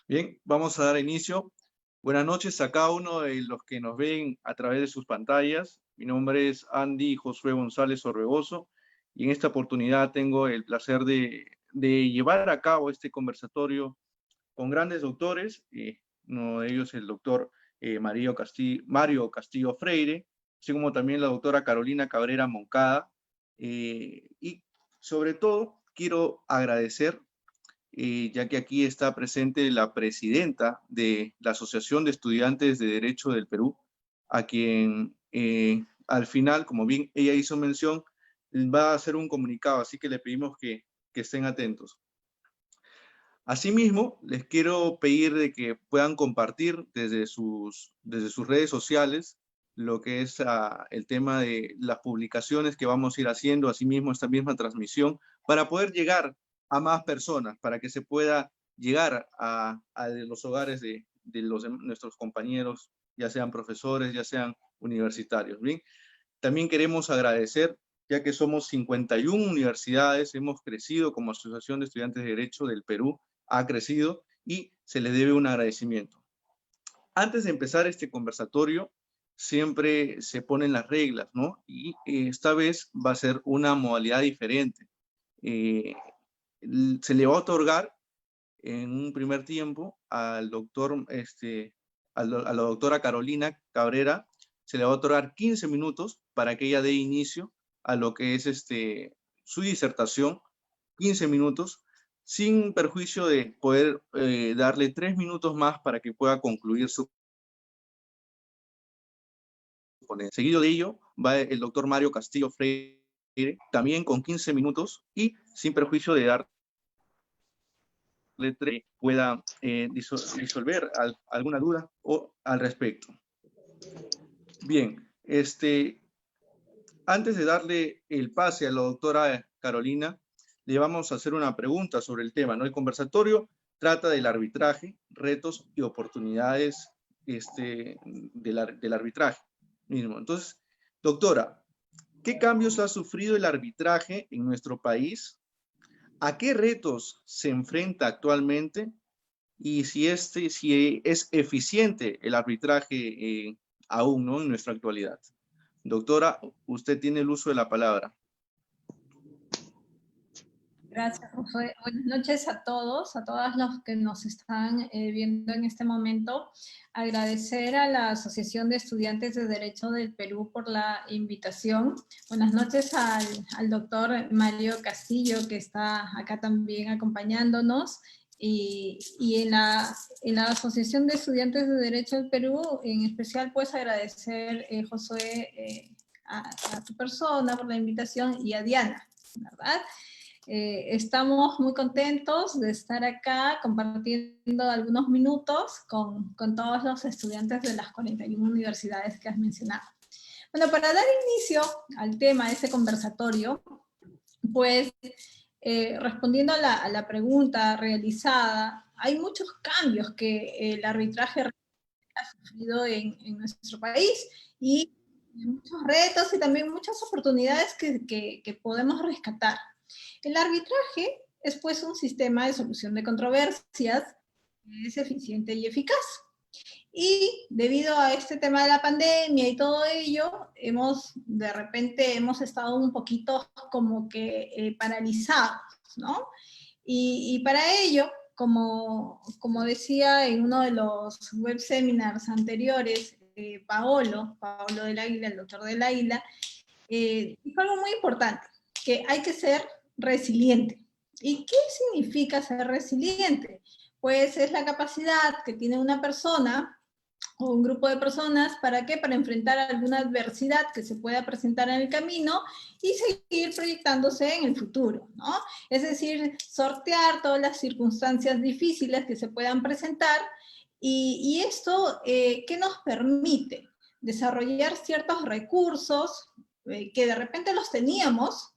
Bien, vamos a dar inicio. Buenas noches a cada uno de los que nos ven a través de sus pantallas. Mi nombre es Andy Josué González Orbegoso y en esta oportunidad tengo el placer de llevar a cabo este conversatorio con grandes doctores. Uno de ellos el doctor Mario Castillo Freire, así como también la doctora Carolina Cabrera Moncada. Y sobre todo quiero agradecer ya que aquí está presente la presidenta de la Asociación de Estudiantes de Derecho del Perú, a quien al final, como bien ella hizo mención, va a hacer un comunicado, así que le pedimos que estén atentos. Asimismo, les quiero pedir de que puedan compartir desde sus redes sociales lo que es el tema de las publicaciones que vamos a ir haciendo, asimismo esta misma transmisión, para poder llegar a más personas, para que se pueda llegar a los hogares de nuestros compañeros, ya sean profesores, ya sean universitarios. Bien, también queremos agradecer, ya que somos 51 universidades, hemos crecido como Asociación de Estudiantes de Derecho del Perú, ha crecido y se le debe un agradecimiento. Antes de empezar este conversatorio, siempre se ponen las reglas, ¿no? Y esta vez va a ser una modalidad diferente. Se le va a otorgar en un primer tiempo al doctor, a la doctora Carolina Cabrera, se le va a otorgar 15 minutos para que ella dé inicio a lo que es su disertación, 15 minutos, sin perjuicio de poder darle 3 minutos más para que pueda concluir su ponencia. Seguido de ello, va el doctor Mario Castillo Freire, también con 15 minutos y sin perjuicio de dar pueda disolver alguna duda o al respecto. Bien, antes de darle el pase a la doctora Carolina, le vamos a hacer una pregunta sobre el tema, ¿no? El conversatorio trata del arbitraje, retos y oportunidades del arbitraje mismo. Entonces, doctora, ¿qué cambios ha sufrido el arbitraje en nuestro país? ¿A qué retos se enfrenta actualmente? Y si es eficiente el arbitraje aún, ¿no? En nuestra actualidad. Doctora, usted tiene el uso de la palabra. Gracias, Josué. Buenas noches a todos, a todas los que nos están viendo en este momento. Agradecer a la Asociación de Estudiantes de Derecho del Perú por la invitación. Buenas noches al doctor Mario Castillo, que está acá también acompañándonos. Y en la Asociación de Estudiantes de Derecho del Perú, en especial, pues agradecer, Josué, a tu persona por la invitación y a Diana, ¿verdad? Estamos muy contentos de estar acá compartiendo algunos minutos con todos los estudiantes de las 41 universidades que has mencionado. Bueno, para dar inicio al tema de ese conversatorio, pues respondiendo a la pregunta realizada, hay muchos cambios que el arbitraje ha sufrido en nuestro país y muchos retos y también muchas oportunidades que podemos rescatar. El arbitraje es pues un sistema de solución de controversias que es eficiente y eficaz. Y debido a este tema de la pandemia y todo ello, de repente hemos estado un poquito como que paralizados, ¿no? Y para ello, como decía en uno de los web seminars anteriores, Paolo del Águila, el doctor del Águila, dijo algo muy importante, que hay que ser resiliente. ¿Y qué significa ser resiliente? Pues es la capacidad que tiene una persona o un grupo de personas, ¿para qué? Para enfrentar alguna adversidad que se pueda presentar en el camino y seguir proyectándose en el futuro, ¿no? Es decir, sortear todas las circunstancias difíciles que se puedan presentar y esto, ¿qué nos permite? Desarrollar ciertos recursos que de repente los teníamos,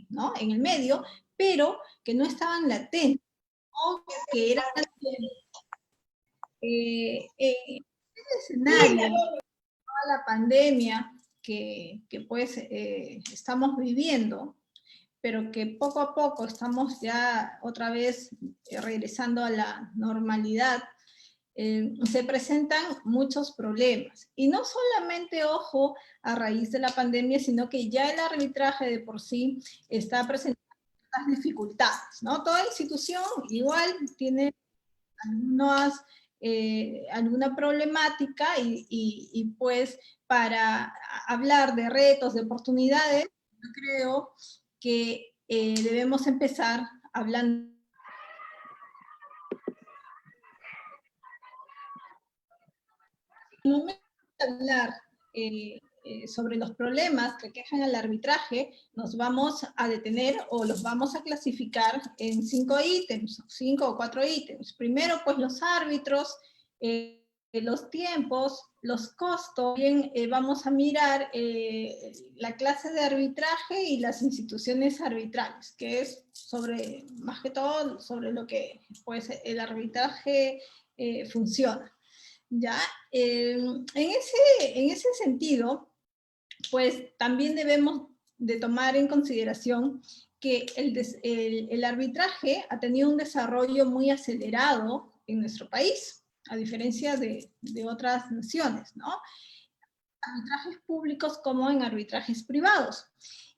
¿no? En el medio, pero que no estaban latentes, ¿no? Que eran escenario, toda la pandemia que pues estamos viviendo, pero que poco a poco estamos ya otra vez regresando a la normalidad, se presentan muchos problemas. Y no solamente, ojo, a raíz de la pandemia, sino que ya el arbitraje de por sí está presentando dificultades, ¿no? Toda institución igual tiene alguna problemática y pues para hablar de retos, de oportunidades, yo creo que debemos empezar hablando. En el momento de hablar sobre los problemas que quejan al arbitraje, nos vamos a detener o los vamos a clasificar en 5 ítems, 5 o 4 ítems. Primero, pues los árbitros, los tiempos, los costos. Bien, vamos a mirar la clase de arbitraje y las instituciones arbitrales, que es sobre, más que todo, sobre lo que pues, el arbitraje funciona. ¿Ya? En ese sentido, pues también debemos de tomar en consideración que el arbitraje ha tenido un desarrollo muy acelerado en nuestro país, a diferencia de otras naciones, ¿no? Arbitrajes públicos como en arbitrajes privados.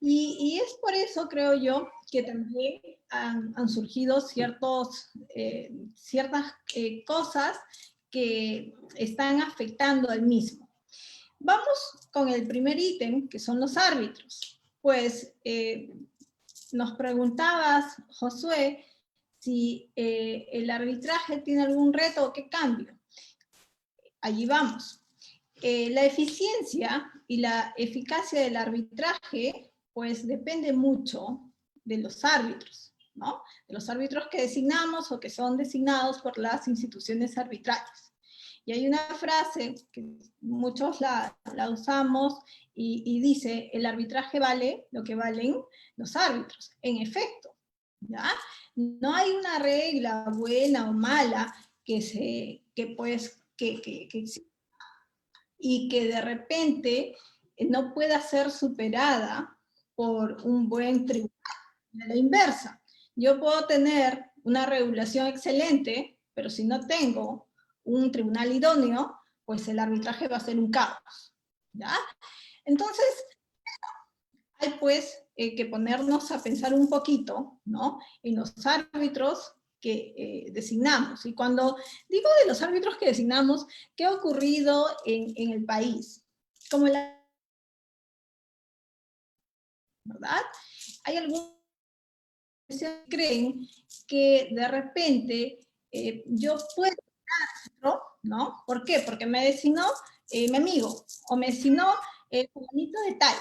Y es por eso, creo yo, que también han surgido ciertas cosas que están afectando al mismo. Vamos con el primer ítem, que son los árbitros. Pues nos preguntabas, Josué, si el arbitraje tiene algún reto o qué cambio. Allí vamos. La eficiencia y la eficacia del arbitraje, pues depende mucho de los árbitros, ¿no? De los árbitros que designamos o que son designados por las instituciones arbitrales. Y hay una frase que muchos la usamos y dice, el arbitraje vale lo que valen los árbitros. En efecto, ¿ya? No hay una regla buena o mala que exista y que de repente no pueda ser superada por un buen tribunal. De la inversa, yo puedo tener una regulación excelente, pero si no tengo un tribunal idóneo, pues el arbitraje va a ser un caos, ¿ya? Entonces, hay pues que ponernos a pensar un poquito, ¿no? En los árbitros que designamos. Y cuando digo de los árbitros que designamos, ¿qué ha ocurrido en el país? Como ¿verdad? Hay algunos que creen que de repente yo puedo, ¿no? ¿Por qué? Porque me designó mi amigo, o me designó el fulanito de tal,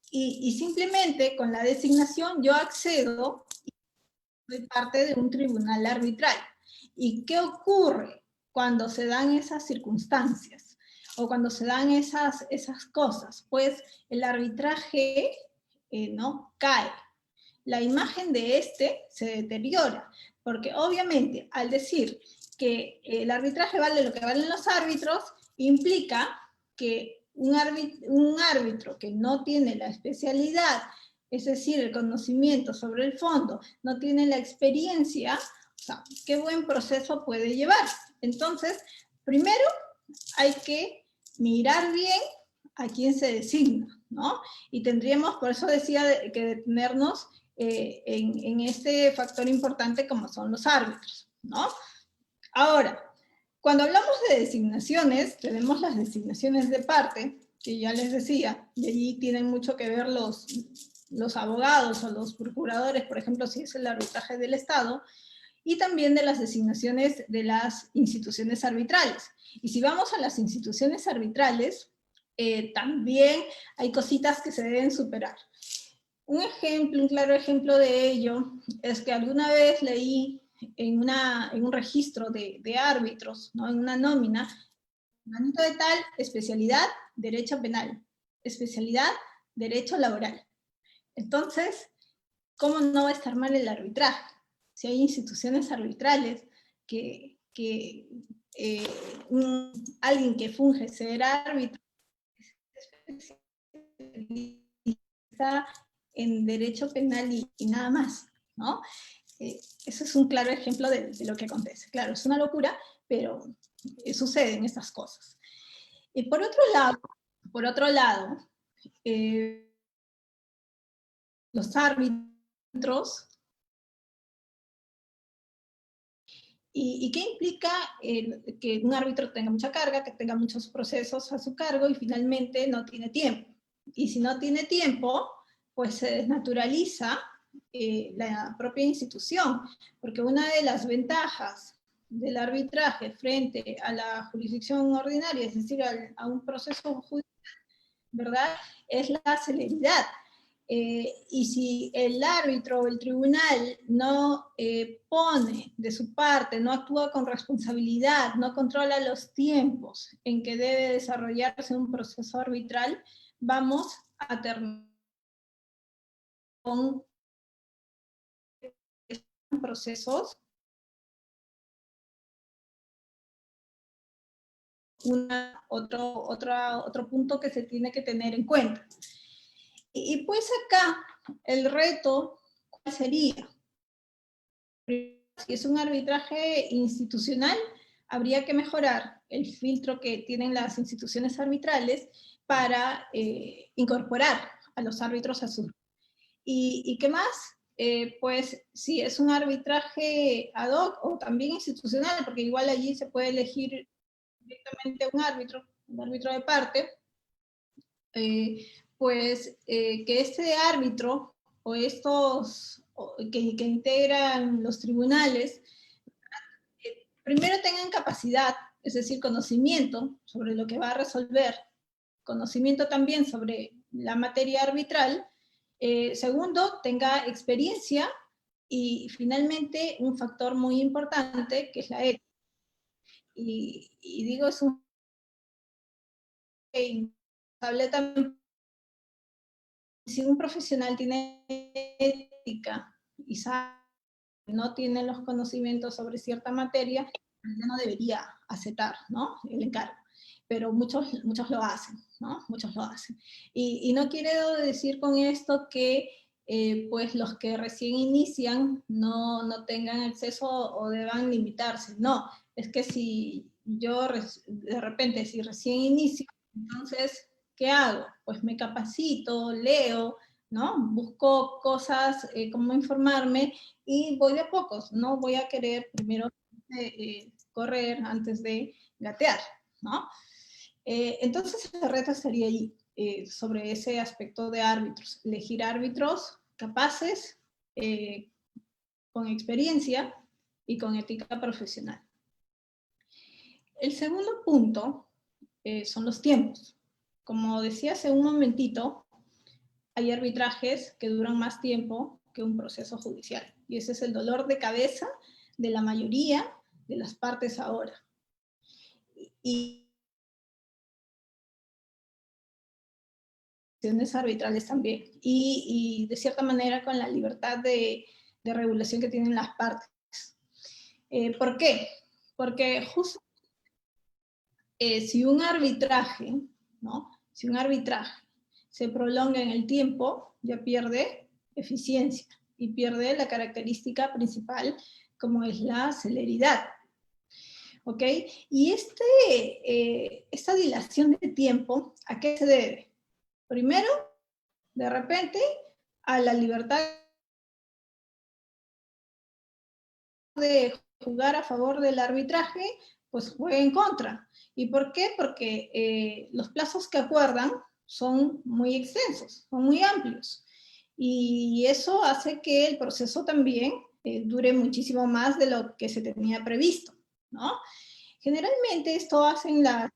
y simplemente con la designación yo accedo y soy parte de un tribunal arbitral. ¿Y qué ocurre cuando se dan esas circunstancias? O cuando se dan esas cosas, pues el arbitraje ¿no? cae. La imagen de este se deteriora, porque obviamente al decir que el arbitraje vale lo que valen los árbitros, implica que un árbitro que no tiene la especialidad, es decir, el conocimiento sobre el fondo, no tiene la experiencia, o sea, ¿qué buen proceso puede llevar? Entonces, primero hay que mirar bien a quién se designa, ¿no? Y tendríamos, por eso decía, que detenernos en este factor importante como son los árbitros, ¿no? Ahora, cuando hablamos de designaciones, tenemos las designaciones de parte, que ya les decía, y allí tienen mucho que ver los abogados o los procuradores, por ejemplo, si es el arbitraje del Estado, y también de las designaciones de las instituciones arbitrales. Y si vamos a las instituciones arbitrales, también hay cositas que se deben superar. Un ejemplo, un claro ejemplo de ello, es que alguna vez leí en un registro de árbitros, ¿no? En una nómina, manito de tal, especialidad, derecho penal, especialidad, derecho laboral. Entonces, ¿cómo no va a estar mal el arbitraje? Si hay instituciones arbitrales alguien que funge ser árbitro, especialista en derecho penal y nada más, ¿no? Eso es un claro ejemplo de lo que acontece. Claro, es una locura, pero suceden estas cosas. Y por otro lado, los árbitros, ¿y qué implica que un árbitro tenga mucha carga, que tenga muchos procesos a su cargo y finalmente no tiene tiempo? Y si no tiene tiempo, pues se desnaturaliza la propia institución, porque una de las ventajas del arbitraje frente a la jurisdicción ordinaria, es decir, a un proceso judicial, ¿verdad?, es la celeridad. Y si el árbitro o el tribunal no pone de su parte, no actúa con responsabilidad, no controla los tiempos en que debe desarrollarse un proceso arbitral, vamos a terminar con procesos otro punto que se tiene que tener en cuenta. Y pues acá el reto, ¿cuál sería? Si es un arbitraje institucional, habría que mejorar el filtro que tienen las instituciones arbitrales para incorporar a los árbitros a su... ¿Y qué más? Pues si es un arbitraje ad hoc o también institucional, porque igual allí se puede elegir directamente un árbitro de parte, pues que este árbitro o estos que integran los tribunales, primero tengan capacidad, es decir, conocimiento sobre lo que va a resolver, conocimiento también sobre la materia arbitral, segundo, tenga experiencia y finalmente un factor muy importante que es la ética. Y digo, es un hable también, si un profesional tiene ética y sabe, no tiene los conocimientos sobre cierta materia, no debería aceptar, ¿no?, el encargo. Pero muchos lo hacen, ¿no? Muchos lo hacen. Y no quiero decir con esto que pues los que recién inician no tengan acceso o deban limitarse. No, es que si yo de repente, si recién inicio, entonces, ¿qué hago? Pues me capacito, leo, ¿no? Busco cosas, cómo informarme, y voy de a pocos, no voy a querer primero correr antes de gatear, ¿no? Entonces el reto sería allí, sobre ese aspecto de árbitros, elegir árbitros capaces, con experiencia y con ética profesional. El segundo punto son los tiempos. Como decía hace un momentito, hay arbitrajes que duran más tiempo que un proceso judicial. Y ese es el dolor de cabeza de la mayoría de las partes ahora. Y arbitrales también. Y de cierta manera con la libertad de regulación que tienen las partes. ¿Por qué? Porque justo si un arbitraje, ¿no?, si un arbitraje se prolonga en el tiempo, ya pierde eficiencia y pierde la característica principal, como es la celeridad. ¿Ok? Y esta dilación de tiempo, ¿a qué se debe? Primero, de repente, a la libertad de jugar a favor del arbitraje, pues juega en contra. ¿Y por qué? Porque los plazos que acuerdan son muy extensos, son muy amplios. Y eso hace que el proceso también dure muchísimo más de lo que se tenía previsto, ¿no? Generalmente esto hacen las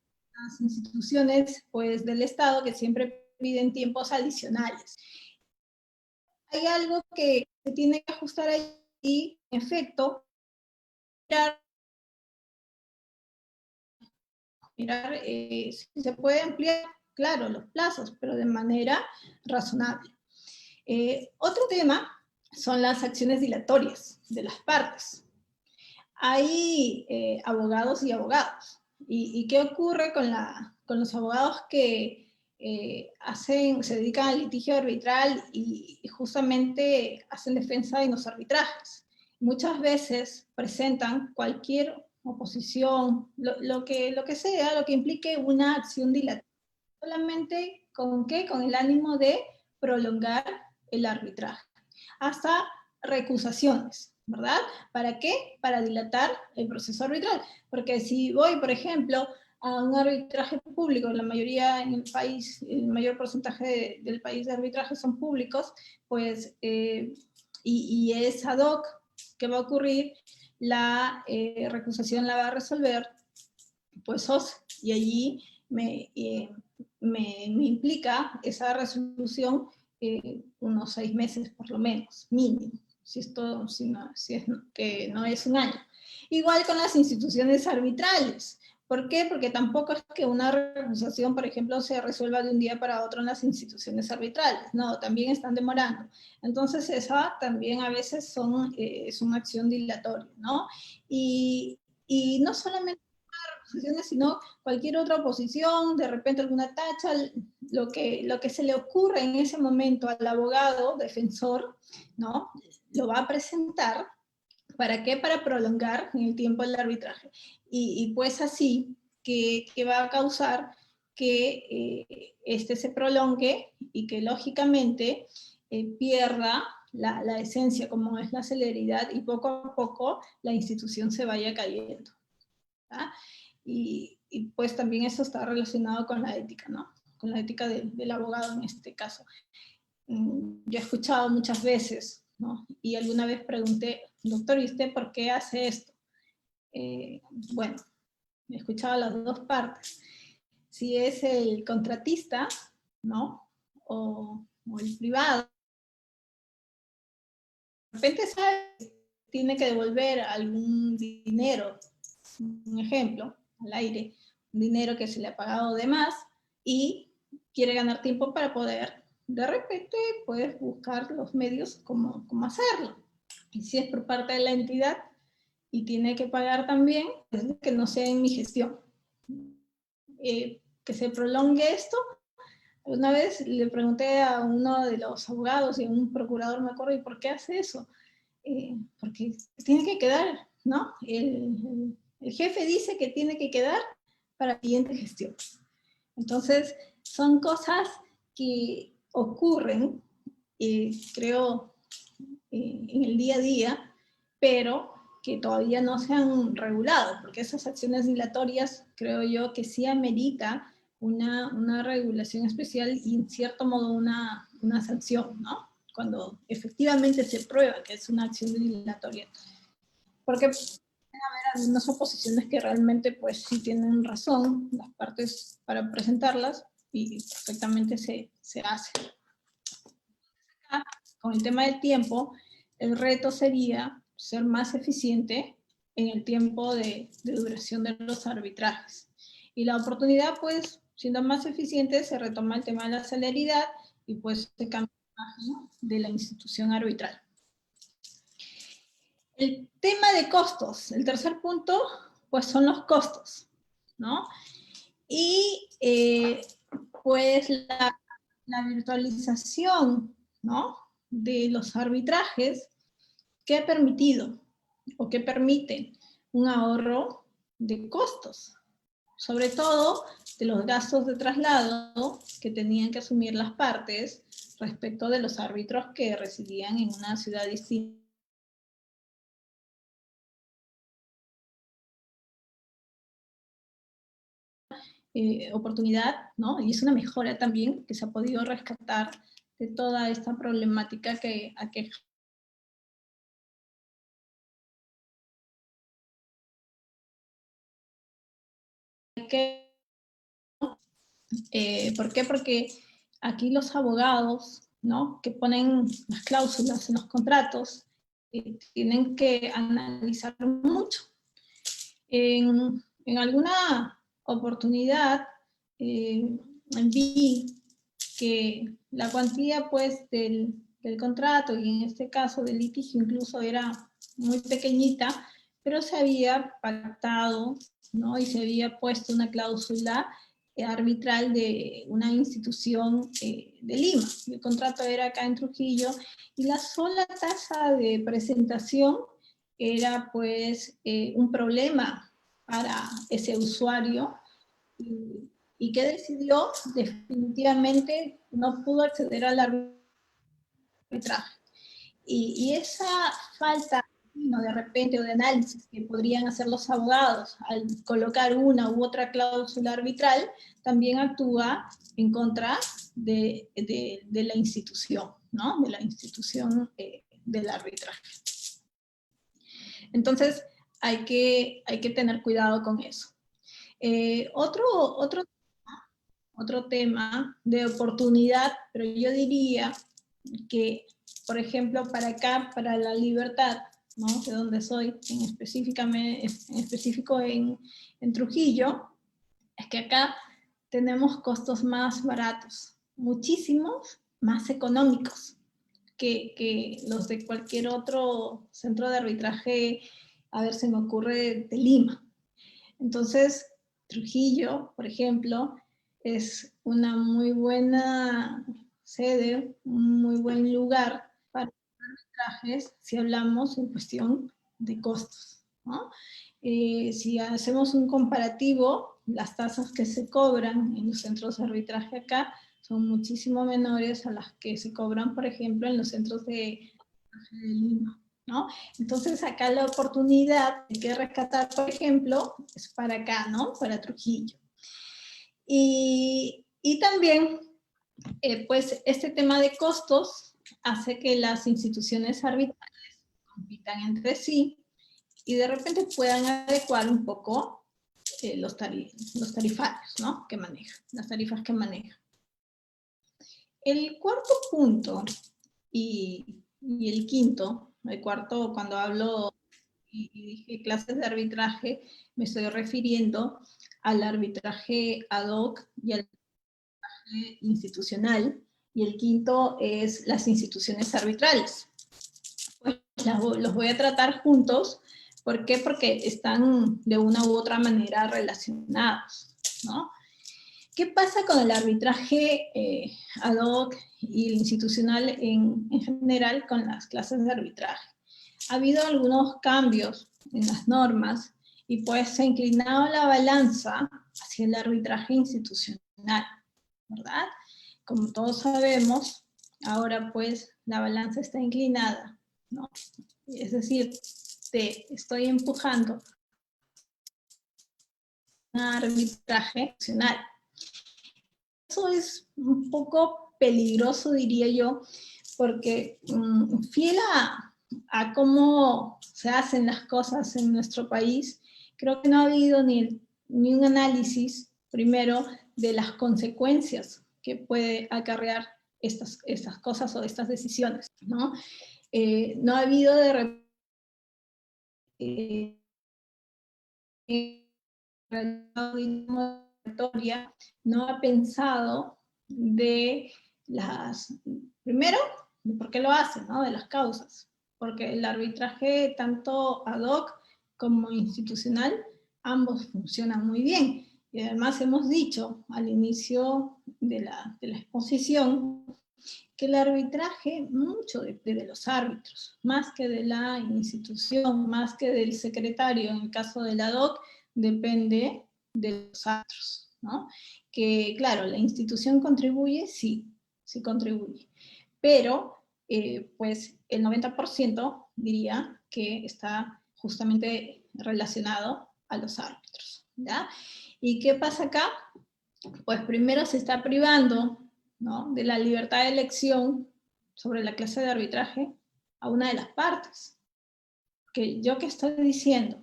instituciones, pues, del Estado, que siempre piden tiempos adicionales. Hay algo que se tiene que ajustar ahí, en efecto, mirar si se puede ampliar, claro, los plazos, pero de manera razonable. Otro tema son las acciones dilatorias de las partes. Hay abogados y abogados. ¿Y qué ocurre con los abogados que se dedican al litigio arbitral y justamente hacen defensa en los arbitrajes. Muchas veces presentan cualquier oposición, lo que sea, lo que implique una acción dilatoria, solamente ¿con qué? Con el ánimo de prolongar el arbitraje, hasta recusaciones, ¿verdad? ¿Para qué? Para dilatar el proceso arbitral, porque si voy, por ejemplo, a un arbitraje público, la mayoría en el país, el mayor porcentaje del país de arbitrajes son públicos, pues, y es ad hoc, ¿qué va a ocurrir? La recusación la va a resolver, pues, SOS, y allí me implica esa resolución unos 6 meses por lo menos, mínimo, si es que no es un año. Igual con las instituciones arbitrales. ¿Por qué? Porque tampoco es que una recusación, por ejemplo, se resuelva de un día para otro en las instituciones arbitrales. No, también están demorando. Entonces, esa también a veces es una acción dilatoria, ¿no? Y no solamente sino cualquier otra oposición, de repente alguna tacha, lo que se le ocurre en ese momento al abogado defensor, ¿no? Lo va a presentar. ¿Para qué? Para prolongar en el tiempo el arbitraje. Y pues así, que va a causar que este se prolongue y que lógicamente pierda la esencia como es la celeridad y poco a poco la institución se vaya cayendo. ¿Ah? Y pues también eso está relacionado con la ética, ¿no? Con la ética del abogado en este caso. Yo he escuchado muchas veces, ¿no? Y alguna vez pregunté, doctor, ¿y usted por qué hace esto? Bueno, he escuchado las dos partes. Si es el contratista, ¿no? O el privado, de repente sabe que tiene que devolver algún dinero, un ejemplo, al aire, un dinero que se le ha pagado de más y quiere ganar tiempo para poder, de repente, pues buscar los medios cómo hacerlo. Y si es por parte de la entidad y tiene que pagar también, pues que no sea en mi gestión. Que se prolongue esto. Una vez le pregunté a uno de los abogados y a un procurador, me acuerdo, ¿y por qué hace eso? Porque tiene que quedar, ¿no? El jefe dice que tiene que quedar para la siguiente gestión. Entonces, son cosas que ocurren, creo, en el día a día, pero que todavía no se han regulado, porque esas acciones dilatorias creo yo que sí amerita una regulación especial y en cierto modo una sanción, ¿no? Cuando efectivamente se prueba que es una acción dilatoria. Porque pueden haber algunas oposiciones que realmente pues sí tienen razón las partes para presentarlas y perfectamente se hace. Acá, con el tema del tiempo, el reto sería ser más eficiente en el tiempo de duración de los arbitrajes. Y la oportunidad, pues, siendo más eficiente, se retoma el tema de la celeridad y pues se cambia la imagen de la institución arbitral. El tema de costos, el tercer punto, pues son los costos, ¿no? Y pues la virtualización, ¿no? De los arbitrajes, ¿qué ha permitido o qué permite? Un ahorro de costos, sobre todo de los gastos de traslado que tenían que asumir las partes respecto de los árbitros que residían en una ciudad distinta. Oportunidad, ¿no? Y es una mejora también que se ha podido rescatar de toda esta problemática que aqueja. ¿Por qué? Porque aquí los abogados, ¿no? Que ponen las cláusulas en los contratos, tienen que analizar mucho. En alguna oportunidad vi que la cuantía pues del contrato, y en este caso del litigio incluso era muy pequeñita, pero se había pactado, ¿no? Y se había puesto una cláusula arbitral de una institución de Lima. El contrato era acá en Trujillo, y la sola tasa de presentación era pues un problema para ese usuario, y que decidió definitivamente no pudo acceder al arbitraje. Y esa falta de repente o de análisis que podrían hacer los abogados al colocar una u otra cláusula arbitral, también actúa en contra de la institución, ¿no? De la institución del arbitraje. Entonces, hay que tener cuidado con eso. Otro tema de oportunidad, pero yo diría que, por ejemplo, para acá, para La Libertad, ¿no? De donde soy, en específico en Trujillo, es que acá tenemos costos más baratos, muchísimos más económicos que los de cualquier otro centro de arbitraje, a ver, se me ocurre, de Lima. Entonces, Trujillo, por ejemplo, es una muy buena sede, un muy buen lugar para arbitrajes si hablamos en cuestión de costos, ¿no? Si hacemos un comparativo, las tasas que se cobran en los centros de arbitraje acá son muchísimo menores a las que se cobran, por ejemplo, en los centros de arbitraje de Lima, ¿no? Entonces acá la oportunidad que hay que rescatar, por ejemplo, es para acá, ¿no? Para Trujillo. Y también, pues, este tema de costos hace que las instituciones arbitrales compitan entre sí y de repente puedan adecuar un poco los tarifarios, ¿no? Que manejan, las tarifas que manejan. El cuarto punto y el quinto, el cuarto, cuando hablo y dije clases de arbitraje, me estoy refiriendo al arbitraje ad hoc y al arbitraje institucional, y el quinto es las instituciones arbitrales. Pues los voy a tratar juntos. ¿Por qué? Porque están de una u otra manera relacionados, ¿no? ¿Qué pasa con el arbitraje ad hoc y el institucional en general con las clases de arbitraje? Ha habido algunos cambios en las normas y pues se ha inclinado la balanza hacia el arbitraje institucional, ¿verdad? Como todos sabemos, ahora pues la balanza está inclinada, ¿no? Es decir, te estoy empujando a un arbitraje institucional. Eso es un poco peligroso, diría yo, porque fiel a cómo se hacen las cosas en nuestro país, creo que no ha habido ni un análisis, primero, de las consecuencias que puede acarrear estas cosas o estas decisiones, ¿no? No ha habido no ha pensado de primero, ¿por qué lo hacen? ¿No? De las causas. Porque el arbitraje, tanto ad hoc como institucional, ambos funcionan muy bien. Y además hemos dicho al inicio de la exposición que el arbitraje mucho depende de los árbitros, más que de la institución, más que del secretario. En el caso del ad hoc, depende de los árbitros, ¿no? Que claro, la institución contribuye, sí contribuye, pero pues el 90% diría que está justamente relacionado a los árbitros, ¿ya? ¿Y qué pasa acá? Pues primero se está privando, ¿no?, de la libertad de elección sobre la clase de arbitraje a una de las partes. Que yo, ¿qué estoy diciendo?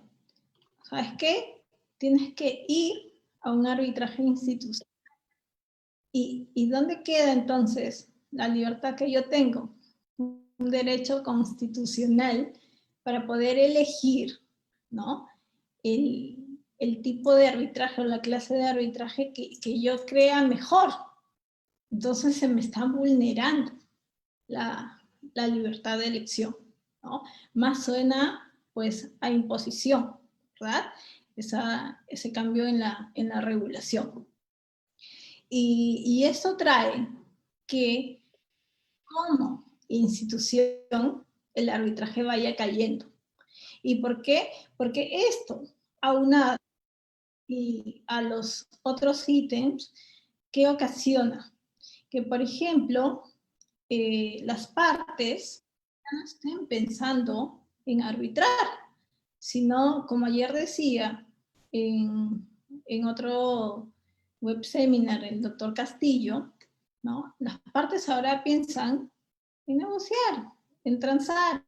¿Sabes qué? Tienes que ir a un arbitraje institucional. ¿Y dónde queda entonces la libertad que yo tengo? Un derecho constitucional para poder elegir, ¿no?, el tipo de arbitraje o la clase de arbitraje que yo crea mejor. Entonces se me está vulnerando la libertad de elección, ¿no? Más suena pues a imposición, ¿verdad? Ese cambio en la regulación. Y esto trae que como institución el arbitraje vaya cayendo. ¿Y por qué? Porque esto, aunado y a los otros ítems, ¿qué ocasiona? Que, por ejemplo, las partes no estén pensando en arbitrar, sino, como ayer decía en otro web seminar el doctor Castillo, ¿no? Las partes ahora piensan en negociar, en transar,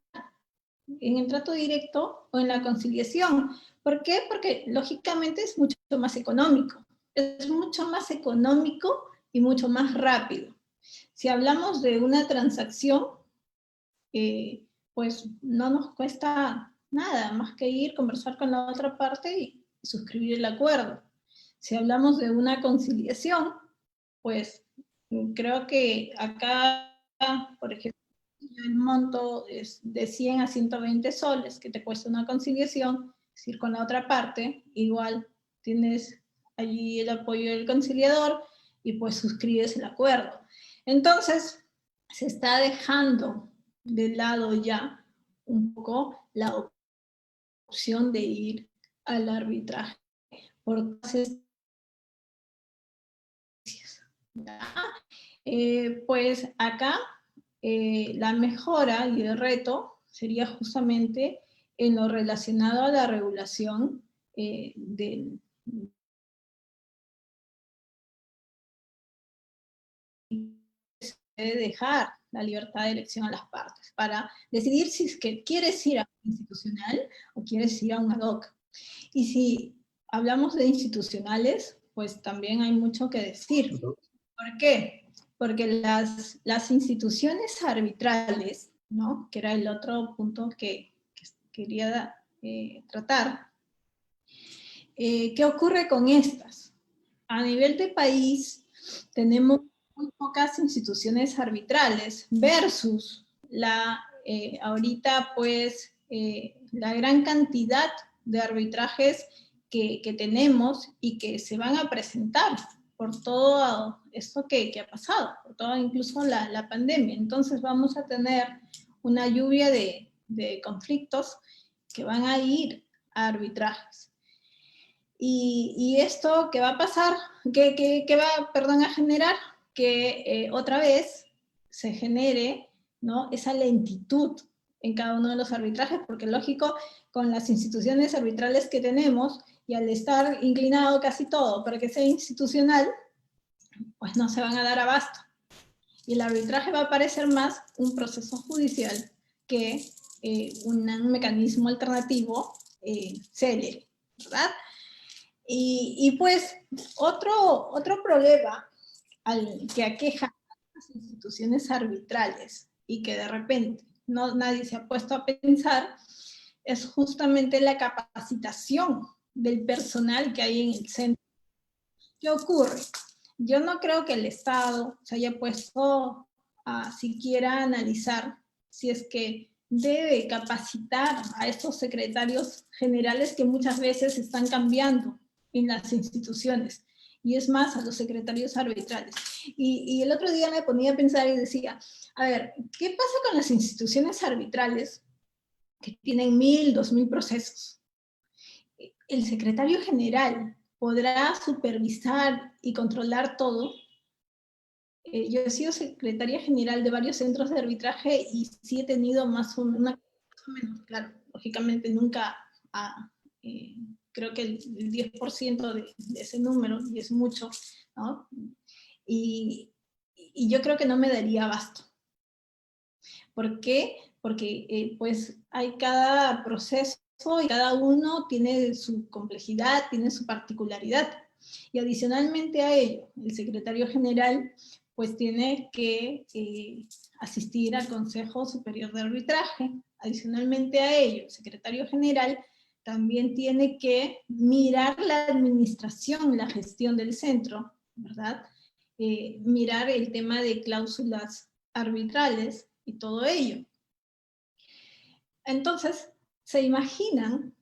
en el trato directo o en la conciliación. ¿Por qué? Porque lógicamente es mucho más económico. Es mucho más económico y mucho más rápido. Si hablamos de una transacción, pues no nos cuesta nada más que ir, conversar con la otra parte y suscribir el acuerdo. Si hablamos de una conciliación, pues creo que acá, por ejemplo, el monto es de 100 a 120 soles que te cuesta una conciliación, es decir, con la otra parte, igual tienes allí el apoyo del conciliador y pues suscribes el acuerdo. Entonces, se está dejando de lado ya un poco la opción de ir al arbitraje. Pues acá la mejora y el reto sería justamente en lo relacionado a la regulación de dejar la libertad de elección a las partes para decidir si es que quieres ir a un institucional o quieres ir a un ad hoc. Y si hablamos de institucionales, pues también hay mucho que decir. ¿Por qué? Porque las instituciones arbitrales, ¿no? Que era el otro punto que quería tratar, ¿qué ocurre con estas? A nivel de país tenemos muy pocas instituciones arbitrales versus ahorita pues la gran cantidad de arbitrajes que tenemos y que se van a presentar por todo esto que ha pasado, por todo incluso la pandemia. Entonces vamos a tener una lluvia de conflictos que van a ir a arbitrajes. Y esto que va a pasar, que va, perdón, a generar que otra vez se genere, ¿no? Esa lentitud en cada uno de los arbitrajes, porque lógico, con las instituciones arbitrales que tenemos y al estar inclinado casi todo para que sea institucional, pues no se van a dar abasto. Y el arbitraje va a parecer más un proceso judicial que un mecanismo alternativo célere, ¿verdad? Y pues otro problema que aqueja a las instituciones arbitrales y que de repente nadie se ha puesto a pensar es justamente la capacitación del personal que hay en el centro. ¿Qué ocurre? Yo no creo que el Estado se haya puesto a siquiera analizar si es que debe capacitar a estos secretarios generales que muchas veces están cambiando en las instituciones, y es más, a los secretarios arbitrales. Y el otro día me ponía a pensar y decía, a ver, ¿qué pasa con las instituciones arbitrales que tienen 1000, 2000 procesos? El secretario general podrá supervisar y controlar todo. Yo he sido secretaria general de varios centros de arbitraje y sí he tenido más o menos, claro, lógicamente nunca creo que el 10% de ese número, y es mucho, ¿no? Y yo creo que no me daría abasto. ¿Por qué? Porque pues hay cada proceso y cada uno tiene su complejidad, tiene su particularidad. Y adicionalmente a ello, el secretario general pues tiene que asistir al Consejo Superior de Arbitraje. Adicionalmente a ello, el secretario general también tiene que mirar la administración, la gestión del centro, ¿verdad? Mirar el tema de cláusulas arbitrales y todo ello. Entonces, se imaginan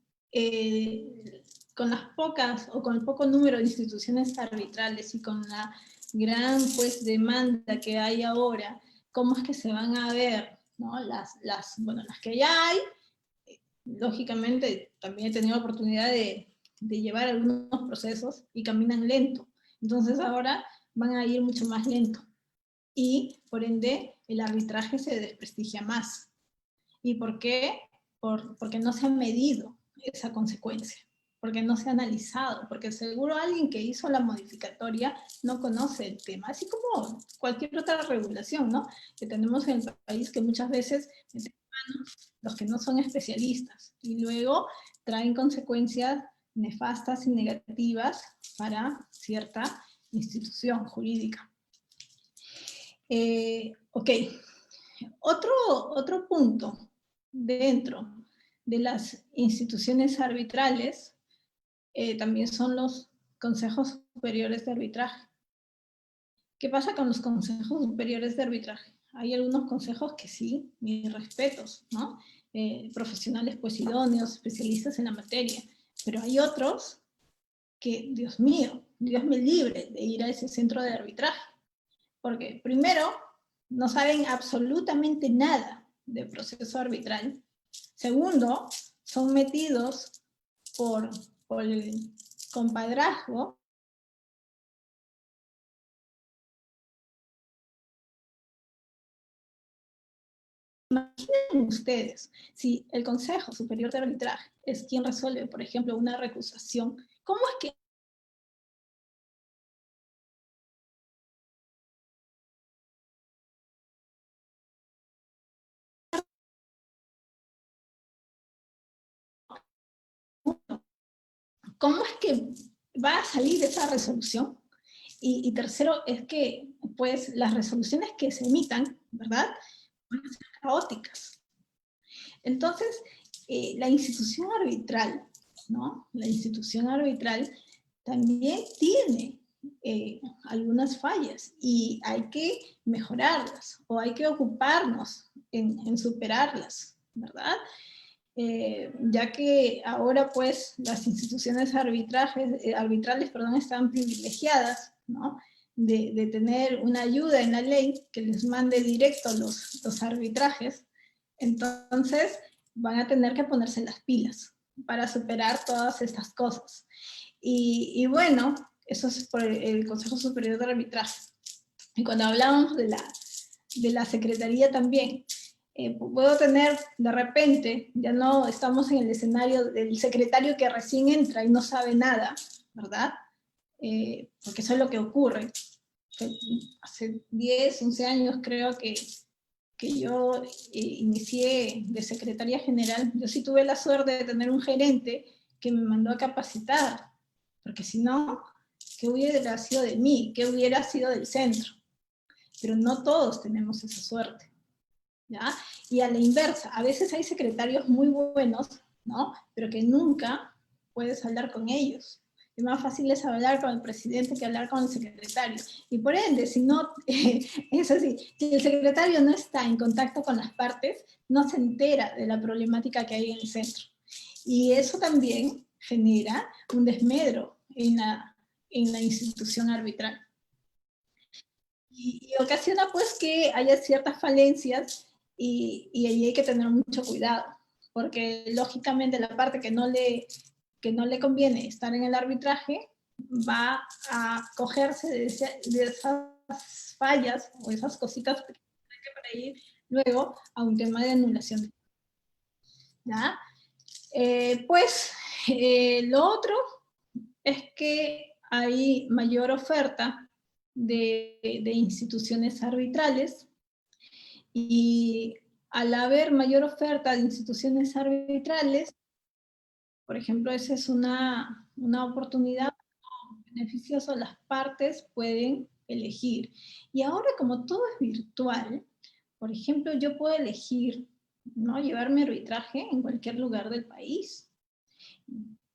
con las pocas o con el poco número de instituciones arbitrales y con la gran pues demanda que hay ahora, ¿cómo es que se van a ver, ¿no? Las que ya hay? Lógicamente también he tenido la oportunidad de llevar algunos procesos y caminan lento. Entonces ahora van a ir mucho más lento. Y por ende el arbitraje se desprestigia más. ¿Y por qué? Porque no se ha medido esa consecuencia, porque no se ha analizado, porque seguro alguien que hizo la modificatoria no conoce el tema, así como cualquier otra regulación, ¿no? Que tenemos en el país que muchas veces los que no son especialistas y luego traen consecuencias nefastas y negativas para cierta institución jurídica. Ok, otro punto dentro de las instituciones arbitrales también son los consejos superiores de arbitraje. ¿Qué pasa con los consejos superiores de arbitraje? Hay algunos consejos que sí, mis respetos, ¿no? Profesionales pues idóneos, especialistas en la materia, pero hay otros que, Dios mío, Dios me libre de ir a ese centro de arbitraje, porque primero, no saben absolutamente nada de proceso arbitral. Segundo, son metidos por el compadrazgo. Imaginen ustedes, si el Consejo Superior de Arbitraje es quien resuelve, por ejemplo, una recusación, ¿cómo es que va a salir esa resolución? Y tercero es que, pues, las resoluciones que se emitan, ¿verdad?, van a ser caóticas. Entonces, la institución arbitral, ¿no? La institución arbitral también tiene algunas fallas y hay que mejorarlas o hay que ocuparnos en superarlas, ¿verdad? Ya que ahora pues las instituciones arbitrales están privilegiadas, ¿no? De tener una ayuda en la ley que les mande directo los arbitrajes, entonces van a tener que ponerse las pilas para superar todas estas cosas. Y bueno, eso es por el Consejo Superior de Arbitraje. Y cuando hablamos de la Secretaría también, puedo tener de repente, ya no estamos en el escenario del secretario que recién entra y no sabe nada, ¿verdad? Porque eso es lo que ocurre. Hace 10, 11 años creo que yo inicié de secretaria general. Yo sí tuve la suerte de tener un gerente que me mandó a capacitar, porque si no, ¿qué hubiera sido de mí? ¿Qué hubiera sido del centro? Pero no todos tenemos esa suerte, ¿ya? Y a la inversa, a veces hay secretarios muy buenos, ¿no? Pero que nunca puedes hablar con ellos. Es más fácil es hablar con el presidente que hablar con el secretario. Y por ende, si no, es así, si el secretario no está en contacto con las partes, no se entera de la problemática que hay en el centro. Y eso también genera un desmedro en la institución arbitral. Y ocasiona pues que haya ciertas falencias y ahí hay que tener mucho cuidado, porque lógicamente la parte que no le conviene estar en el arbitraje va a cogerse de esas fallas o esas cositas para ir luego a un tema de anulación. ¿Ya? Lo otro es que hay mayor oferta de instituciones arbitrales y al haber mayor oferta de instituciones arbitrales, por ejemplo, esa es una oportunidad beneficiosa, las partes pueden elegir. Y ahora como todo es virtual, por ejemplo, yo puedo elegir, ¿no?, llevar mi arbitraje en cualquier lugar del país.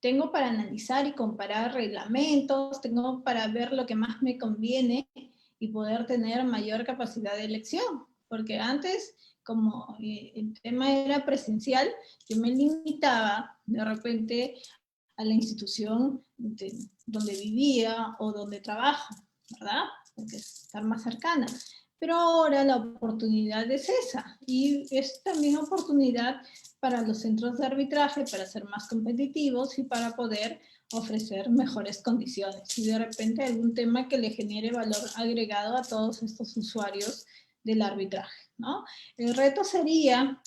Tengo para analizar y comparar reglamentos, tengo para ver lo que más me conviene y poder tener mayor capacidad de elección. Porque antes, como el tema era presencial, yo me limitaba de repente a la institución donde vivía o donde trabaja, ¿verdad? Porque es estar más cercana. Pero ahora la oportunidad es esa, y es también oportunidad para los centros de arbitraje para ser más competitivos y para poder ofrecer mejores condiciones. Y de repente algún tema que le genere valor agregado a todos estos usuarios del arbitraje, ¿no? El reto sería,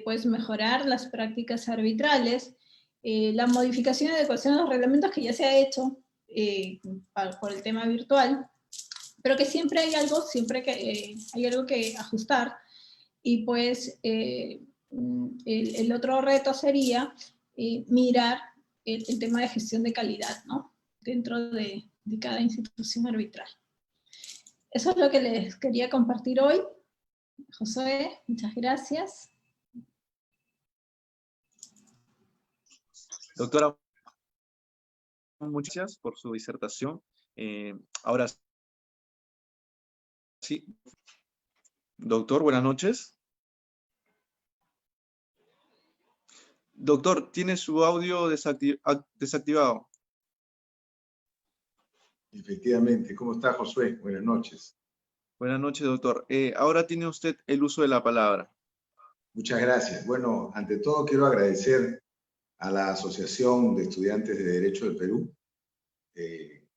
pues, mejorar las prácticas arbitrales, la modificación y adecuación de los reglamentos que ya se ha hecho por el tema virtual, pero que siempre hay algo, hay algo que ajustar. Y pues el otro reto sería mirar el tema de gestión de calidad, ¿no? Dentro de cada institución arbitral. Eso es lo que les quería compartir hoy. Josué, muchas gracias. Doctora, muchas gracias por su disertación. Ahora sí. Doctor, buenas noches. Doctor, ¿tiene su audio desactivado? Efectivamente. ¿Cómo está, Josué? Buenas noches. Buenas noches, doctor. Ahora tiene usted el uso de la palabra. Muchas gracias. Bueno, ante todo quiero agradecer a la Asociación de Estudiantes de Derecho del Perú, que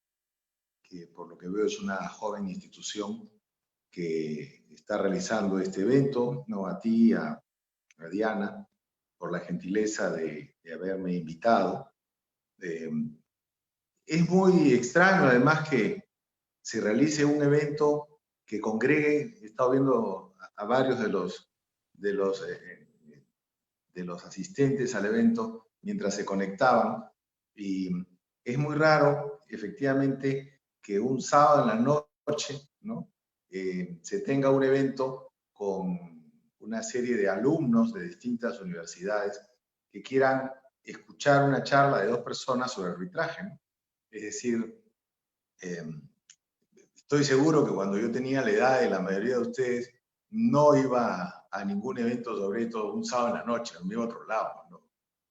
por lo que veo es una joven institución que está realizando este evento, no a ti, a Diana, por la gentileza de haberme invitado. Es muy extraño, además, que se realice un evento que congregue. He estado viendo a varios de los asistentes al evento mientras se conectaban, y es muy raro, efectivamente, que un sábado en la noche, ¿no? Se tenga un evento con una serie de alumnos de distintas universidades que quieran escuchar una charla de dos personas sobre arbitraje, ¿no? Es decir, estoy seguro que cuando yo tenía la edad de la mayoría de ustedes, no iba a ningún evento sobre esto un sábado en la noche, me iba a otro lado, ¿no?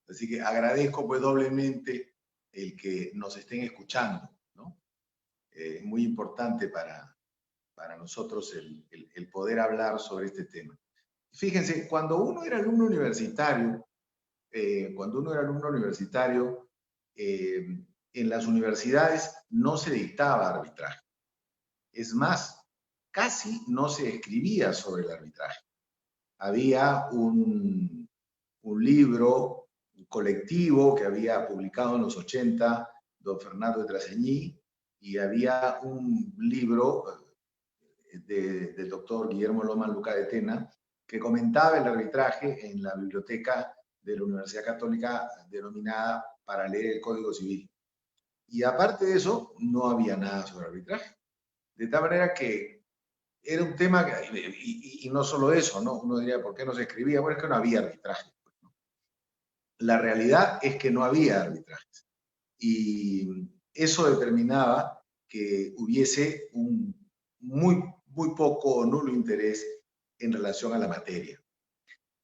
Así que agradezco pues doblemente el que nos estén escuchando, ¿no? Es muy importante para nosotros el poder hablar sobre este tema. Fíjense, cuando uno era alumno universitario, en las universidades no se dictaba arbitraje. Es más, casi no se escribía sobre el arbitraje. Había un libro colectivo que había publicado en los 80 don Fernando de Traseñí, y había un libro del doctor Guillermo Loma Luca de Tena que comentaba el arbitraje en la biblioteca de la Universidad Católica denominada Para leer el Código Civil. Y aparte de eso, no había nada sobre arbitraje. De tal manera que era un tema, y no solo eso, ¿no? Uno diría, ¿por qué no se escribía? Bueno, es que no había arbitraje. ¿No? La realidad es que no había arbitrajes. Y eso determinaba que hubiese un muy poco o nulo interés en relación a la materia.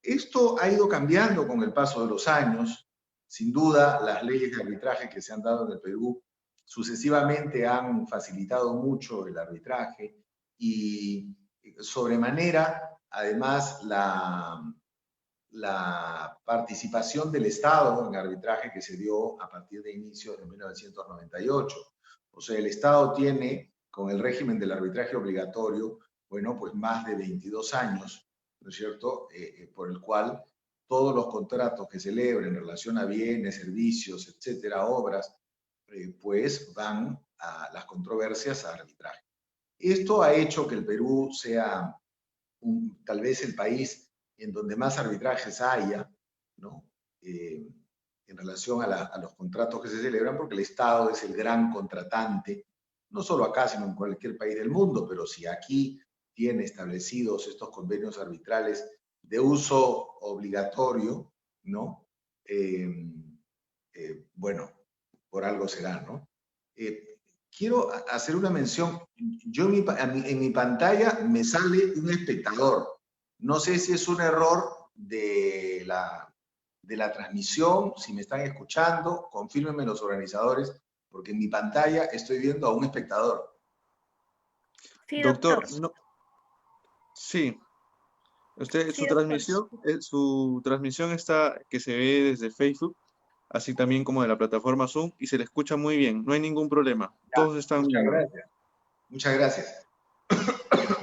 Esto ha ido cambiando con el paso de los años. Sin duda, las leyes de arbitraje que se han dado en el Perú sucesivamente han facilitado mucho el arbitraje, y sobremanera, además, la participación del Estado en arbitraje que se dio a partir de inicios de 1998. O sea, el Estado tiene, con el régimen del arbitraje obligatorio, bueno, pues más de 22 años, ¿no es cierto?, por el cual todos los contratos que celebren en relación a bienes, servicios, etcétera, obras, pues van a las controversias a arbitraje. Esto ha hecho que el Perú sea tal vez el país en donde más arbitrajes haya, ¿no? En relación a los contratos que se celebran, porque el Estado es el gran contratante, no solo acá, sino en cualquier país del mundo. Pero si aquí tiene establecidos estos convenios arbitrales de uso obligatorio, ¿no? Bueno, por algo será, ¿no? Quiero hacer una mención. Yo en mi pantalla me sale un espectador. No sé si es un error de de la transmisión, si me están escuchando, confírmenme los organizadores, porque en mi pantalla estoy viendo a un espectador. Sí, Doctor, doctor. no, sí. Usted, Sí, doctor. su transmisión está que se ve desde Facebook, así también como de la plataforma Zoom, y se le escucha muy bien, no hay ningún problema. Todos están Muchas bien. gracias. Muchas gracias.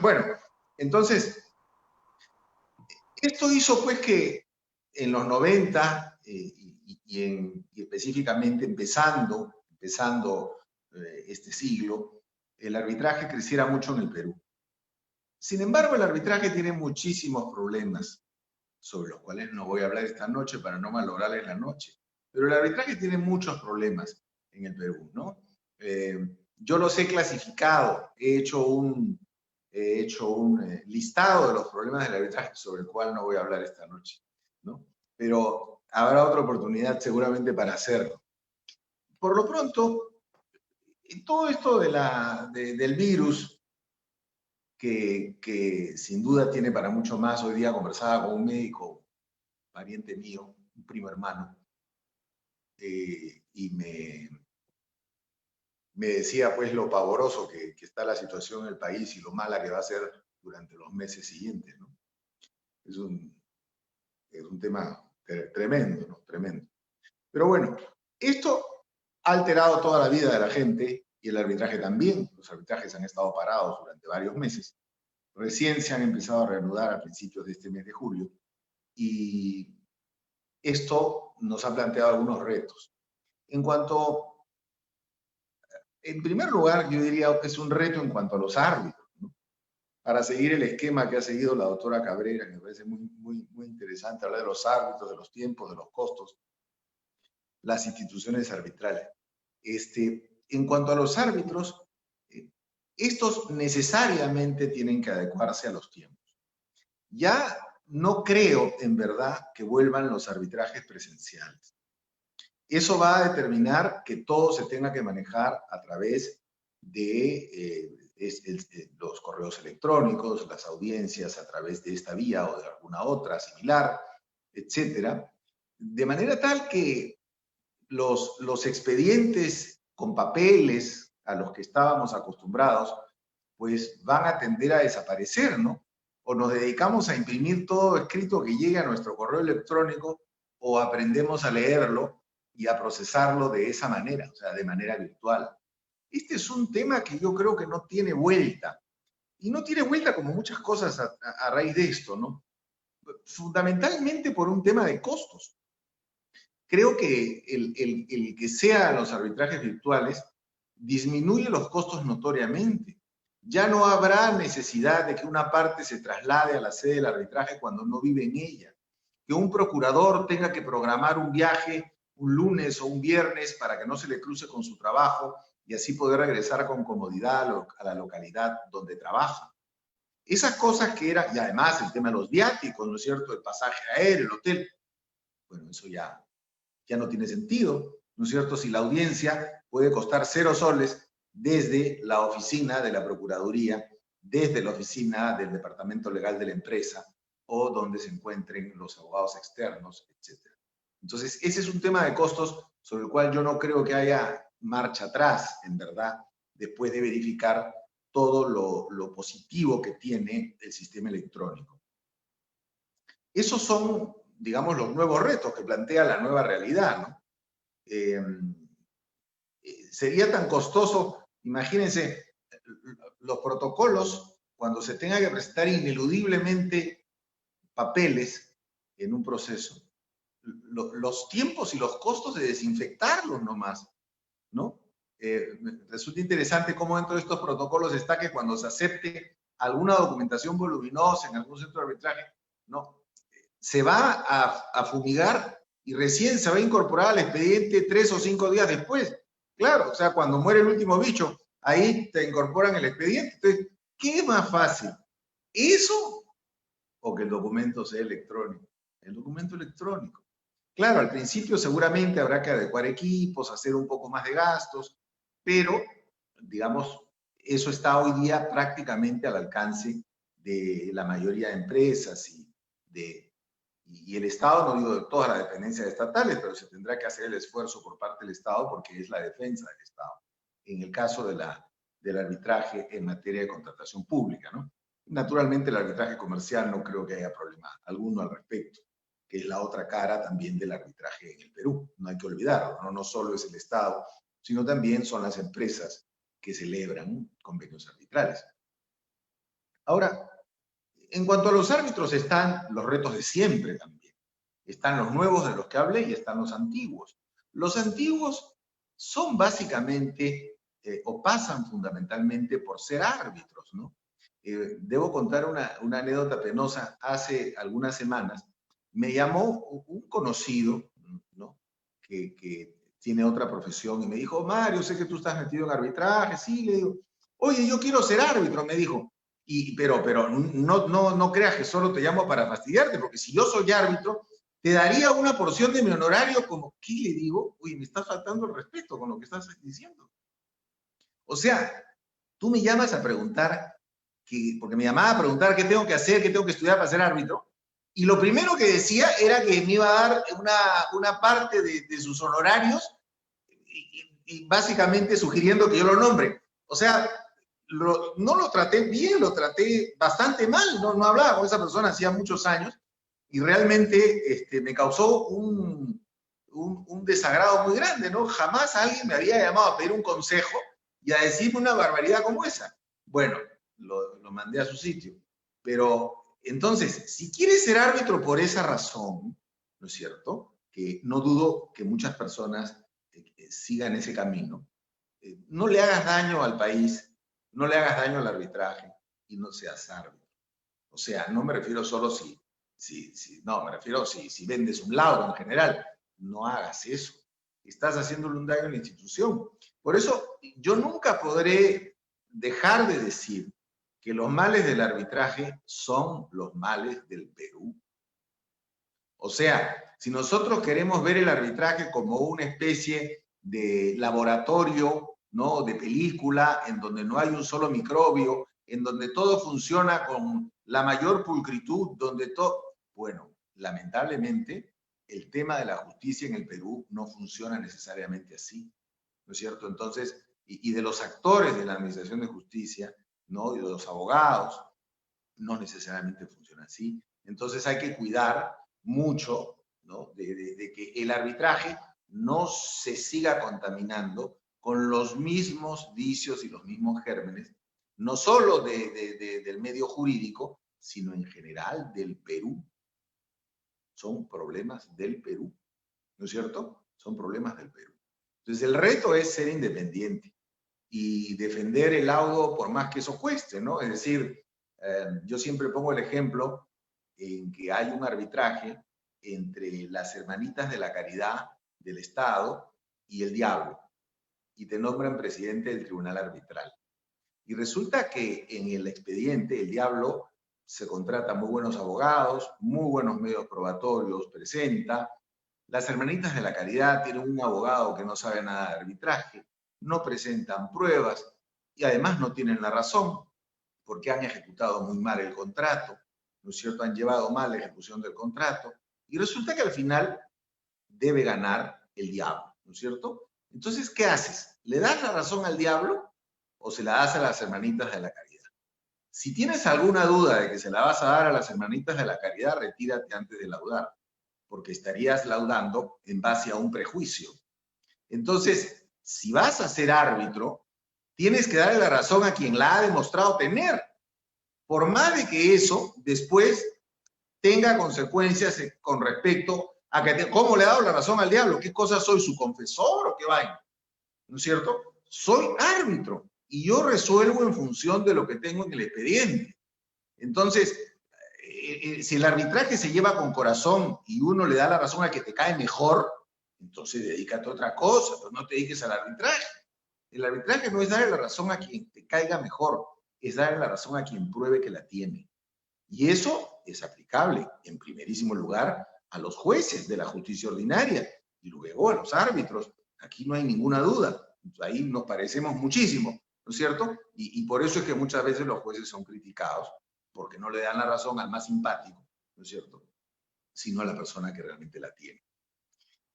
Bueno, entonces, esto hizo pues que en los 90, y específicamente empezando este siglo, el arbitraje creciera mucho en el Perú. Sin embargo, el arbitraje tiene muchísimos problemas, sobre los cuales no voy a hablar esta noche para no malograrles la noche. Pero el arbitraje tiene muchos problemas en el Perú, ¿no? Yo los he clasificado, he hecho un listado de los problemas del arbitraje sobre el cual no voy a hablar esta noche, ¿no? Pero habrá otra oportunidad seguramente para hacerlo. Por lo pronto, todo esto del virus, que sin duda tiene para mucho más, hoy día conversaba con un médico, pariente mío, un primo hermano, y me decía pues lo pavoroso que está la situación en el país y lo mala que va a ser durante los meses siguientes, ¿no? Es un tema tremendo, ¿no? Tremendo. Pero bueno, esto ha alterado toda la vida de la gente y el arbitraje también. Los arbitrajes han estado parados durante varios meses. Recién se han empezado a reanudar a principios de este mes de julio y esto nos ha planteado algunos retos. En primer lugar, yo diría que es un reto en cuanto a los árbitros, ¿no? Para seguir el esquema que ha seguido la doctora Cabrera, que me parece muy interesante hablar de los árbitros, de los tiempos, de los costos, las instituciones arbitrales. En cuanto a los árbitros, estos necesariamente tienen que adecuarse a los tiempos. Ya no creo, en verdad, que vuelvan los arbitrajes presenciales. Eso va a determinar que todo se tenga que manejar a través de los correos electrónicos, las audiencias a través de esta vía o de alguna otra similar, etcétera, de manera tal que los expedientes con papeles a los que estábamos acostumbrados, pues van a tender a desaparecer, ¿no? O nos dedicamos a imprimir todo escrito que llegue a nuestro correo electrónico, o aprendemos a leerlo y a procesarlo de esa manera, o sea, de manera virtual. Este es un tema que yo creo que no tiene vuelta. Y no tiene vuelta como muchas cosas a raíz de esto, ¿no? Fundamentalmente por un tema de costos. Creo que el que sean los arbitrajes virtuales disminuye los costos notoriamente. Ya no habrá necesidad de que una parte se traslade a la sede del arbitraje cuando no vive en ella. Que un procurador tenga que programar un viaje un lunes o un viernes para que no se le cruce con su trabajo y así poder regresar con comodidad a la localidad donde trabaja. Esas cosas que eran, y además el tema de los viáticos, ¿no es cierto? El pasaje aéreo, el hotel, bueno, eso ya no tiene sentido, ¿no es cierto? Si la audiencia puede costar 0 soles desde la oficina de la Procuraduría, desde la oficina del Departamento Legal de la empresa o donde se encuentren los abogados externos, etc. Entonces, ese es un tema de costos sobre el cual yo no creo que haya marcha atrás, en verdad, después de verificar todo lo positivo que tiene el sistema electrónico. Esos son, digamos, los nuevos retos que plantea la nueva realidad, ¿no? Sería tan costoso, imagínense, los protocolos, cuando se tenga que presentar ineludiblemente papeles en un proceso, los tiempos y los costos de desinfectarlos nomás, ¿no? Resulta interesante cómo dentro de estos protocolos está que cuando se acepte alguna documentación voluminosa en algún centro de arbitraje, ¿no? Se va a fumigar y recién se va a incorporar al expediente 3 o 5 días después. Claro, o sea, cuando muere el último bicho, ahí te incorporan el expediente. Entonces, ¿qué es más fácil? ¿Eso o que el documento sea electrónico? El documento electrónico. Claro, al principio seguramente habrá que adecuar equipos, hacer un poco más de gastos, pero, digamos, eso está hoy día prácticamente al alcance de la mayoría de empresas y Y el Estado, no digo de todas las dependencias estatales, pero se tendrá que hacer el esfuerzo por parte del Estado porque es la defensa del Estado. En el caso del arbitraje en materia de contratación pública, ¿no? Naturalmente el arbitraje comercial no creo que haya problema alguno al respecto, que es la otra cara también del arbitraje en el Perú. No hay que olvidarlo, ¿no? No solo es el Estado, sino también son las empresas que celebran convenios arbitrales. Ahora, en cuanto a los árbitros están los retos de siempre también. Están los nuevos de los que hablé y están los antiguos. Los antiguos son básicamente o pasan fundamentalmente por ser árbitros, ¿no? Debo contar una anécdota penosa. Hace algunas semanas me llamó un conocido, ¿no? que tiene otra profesión y me dijo, Mario, sé que tú estás metido en arbitraje. Sí, le digo, oye, yo quiero ser árbitro, me dijo. Pero no creas que solo te llamo para fastidiarte, porque si yo soy árbitro, te daría una porción de mi honorario como, ¿qué le digo? Oye, me estás faltando el respeto con lo que estás diciendo. O sea, tú me llamas a preguntar, porque me llamaba a preguntar qué tengo que hacer, qué tengo que estudiar para ser árbitro, y lo primero que decía era que me iba a dar una parte de sus honorarios y básicamente sugiriendo que yo lo nombre. O sea, no lo traté bien, lo traté bastante mal, no hablaba con esa persona hacía muchos años y realmente me causó un desagrado muy grande, ¿no? Jamás alguien me había llamado a pedir un consejo y a decirme una barbaridad como esa. Bueno, lo mandé a su sitio. Pero entonces, si quieres ser árbitro por esa razón, ¿no es cierto? Que no dudo que muchas personas sigan ese camino. No le hagas daño al país, no le hagas daño al arbitraje y no seas árbitro. O sea, no me refiero solo no, me refiero si vendes un laudo en general. No hagas eso. Estás haciéndole un daño a la institución. Por eso yo nunca podré dejar de decir que los males del arbitraje son los males del Perú. O sea, si nosotros queremos ver el arbitraje como una especie de laboratorio, ¿no? De película, en donde no hay un solo microbio, en donde todo funciona con la mayor pulcritud, donde todo... Bueno, lamentablemente, el tema de la justicia en el Perú no funciona necesariamente así, ¿no es cierto? Entonces, y de los actores de la administración de justicia, ¿no? Y de los abogados, no necesariamente funciona así. Entonces hay que cuidar mucho, ¿no? de que el arbitraje no se siga contaminando con los mismos vicios y los mismos gérmenes, no solo del medio jurídico, sino en general del Perú. Son problemas del Perú, ¿no es cierto? Son problemas del Perú. Entonces el reto es ser independiente y defender el laudo por más que eso cueste, ¿no? Es decir, yo siempre pongo el ejemplo en que hay un arbitraje entre las hermanitas de la caridad del Estado y el diablo, y te nombran presidente del tribunal arbitral. Y resulta que en el expediente el diablo se contrata muy buenos abogados, muy buenos medios probatorios, presenta. Las hermanitas de la caridad tienen un abogado que no sabe nada de arbitraje, no presentan pruebas y además no tienen la razón porque han ejecutado muy mal el contrato, ¿no es cierto? Han llevado mal la ejecución del contrato y resulta que al final debe ganar el diablo, ¿no es cierto? Entonces, ¿qué haces? ¿Le das la razón al diablo o se la das a las hermanitas de la caridad? Si tienes alguna duda de que se la vas a dar a las hermanitas de la caridad, retírate antes de laudar, porque estarías laudando en base a un prejuicio. Entonces, si vas a ser árbitro, tienes que darle la razón a quien la ha demostrado tener, por más de que eso después tenga consecuencias con respecto a que cómo le ha dado la razón al diablo, qué cosa soy, su confesor o qué vaina, ¿no es cierto? Soy árbitro y yo resuelvo en función de lo que tengo en el expediente. Entonces, si el arbitraje se lleva con corazón y uno le da la razón a que te cae mejor, entonces dedícate a otra cosa, pero no te dediques al arbitraje. El arbitraje no es darle la razón a quien te caiga mejor, es darle la razón a quien pruebe que la tiene. Y eso es aplicable, en primerísimo lugar, a los jueces de la justicia ordinaria y luego a los árbitros. Aquí no hay ninguna duda. Ahí nos parecemos muchísimo, ¿no es cierto? Y por eso es que muchas veces los jueces son criticados, porque no le dan la razón al más simpático, ¿no es cierto? sino a la persona que realmente la tiene.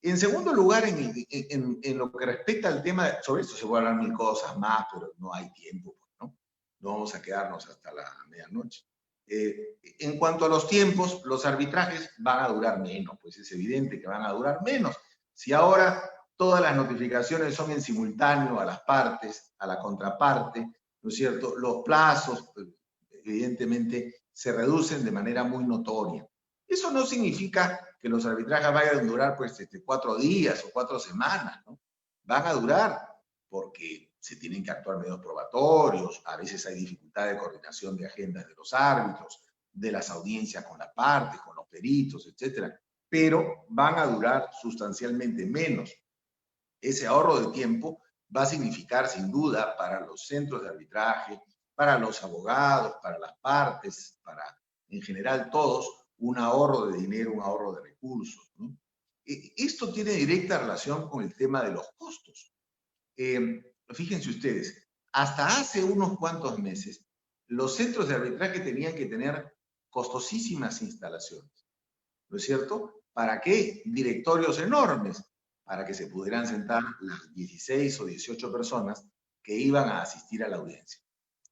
En segundo lugar, en lo que respecta al tema, sobre esto se puede hablar mil cosas más, pero no hay tiempo, ¿no? No vamos a quedarnos hasta la medianoche. En cuanto a los tiempos, los arbitrajes van a durar menos, pues es evidente que van a durar menos. Si ahora todas las notificaciones son en simultáneo a las partes, a la contraparte, ¿no es cierto? Los plazos, pues, evidentemente, se reducen de manera muy notoria. Eso no significa que los arbitrajes vayan a durar pues 4 días o 4 semanas, ¿no? Van a durar porque se tienen que actuar medios probatorios, a veces hay dificultad de coordinación de agendas de los árbitros, de las audiencias con las partes, con los peritos, etcétera, pero van a durar sustancialmente menos. Ese ahorro de tiempo va a significar sin duda para los centros de arbitraje, para los abogados, para las partes, para en general todos, un ahorro de dinero, un ahorro de recursos, ¿no? Esto tiene directa relación con el tema de los costos. Fíjense ustedes, hasta hace unos cuantos meses, los centros de arbitraje tenían que tener costosísimas instalaciones, ¿no es cierto? ¿Para qué? Directorios enormes, para que se pudieran sentar las 16 o 18 personas que iban a asistir a la audiencia.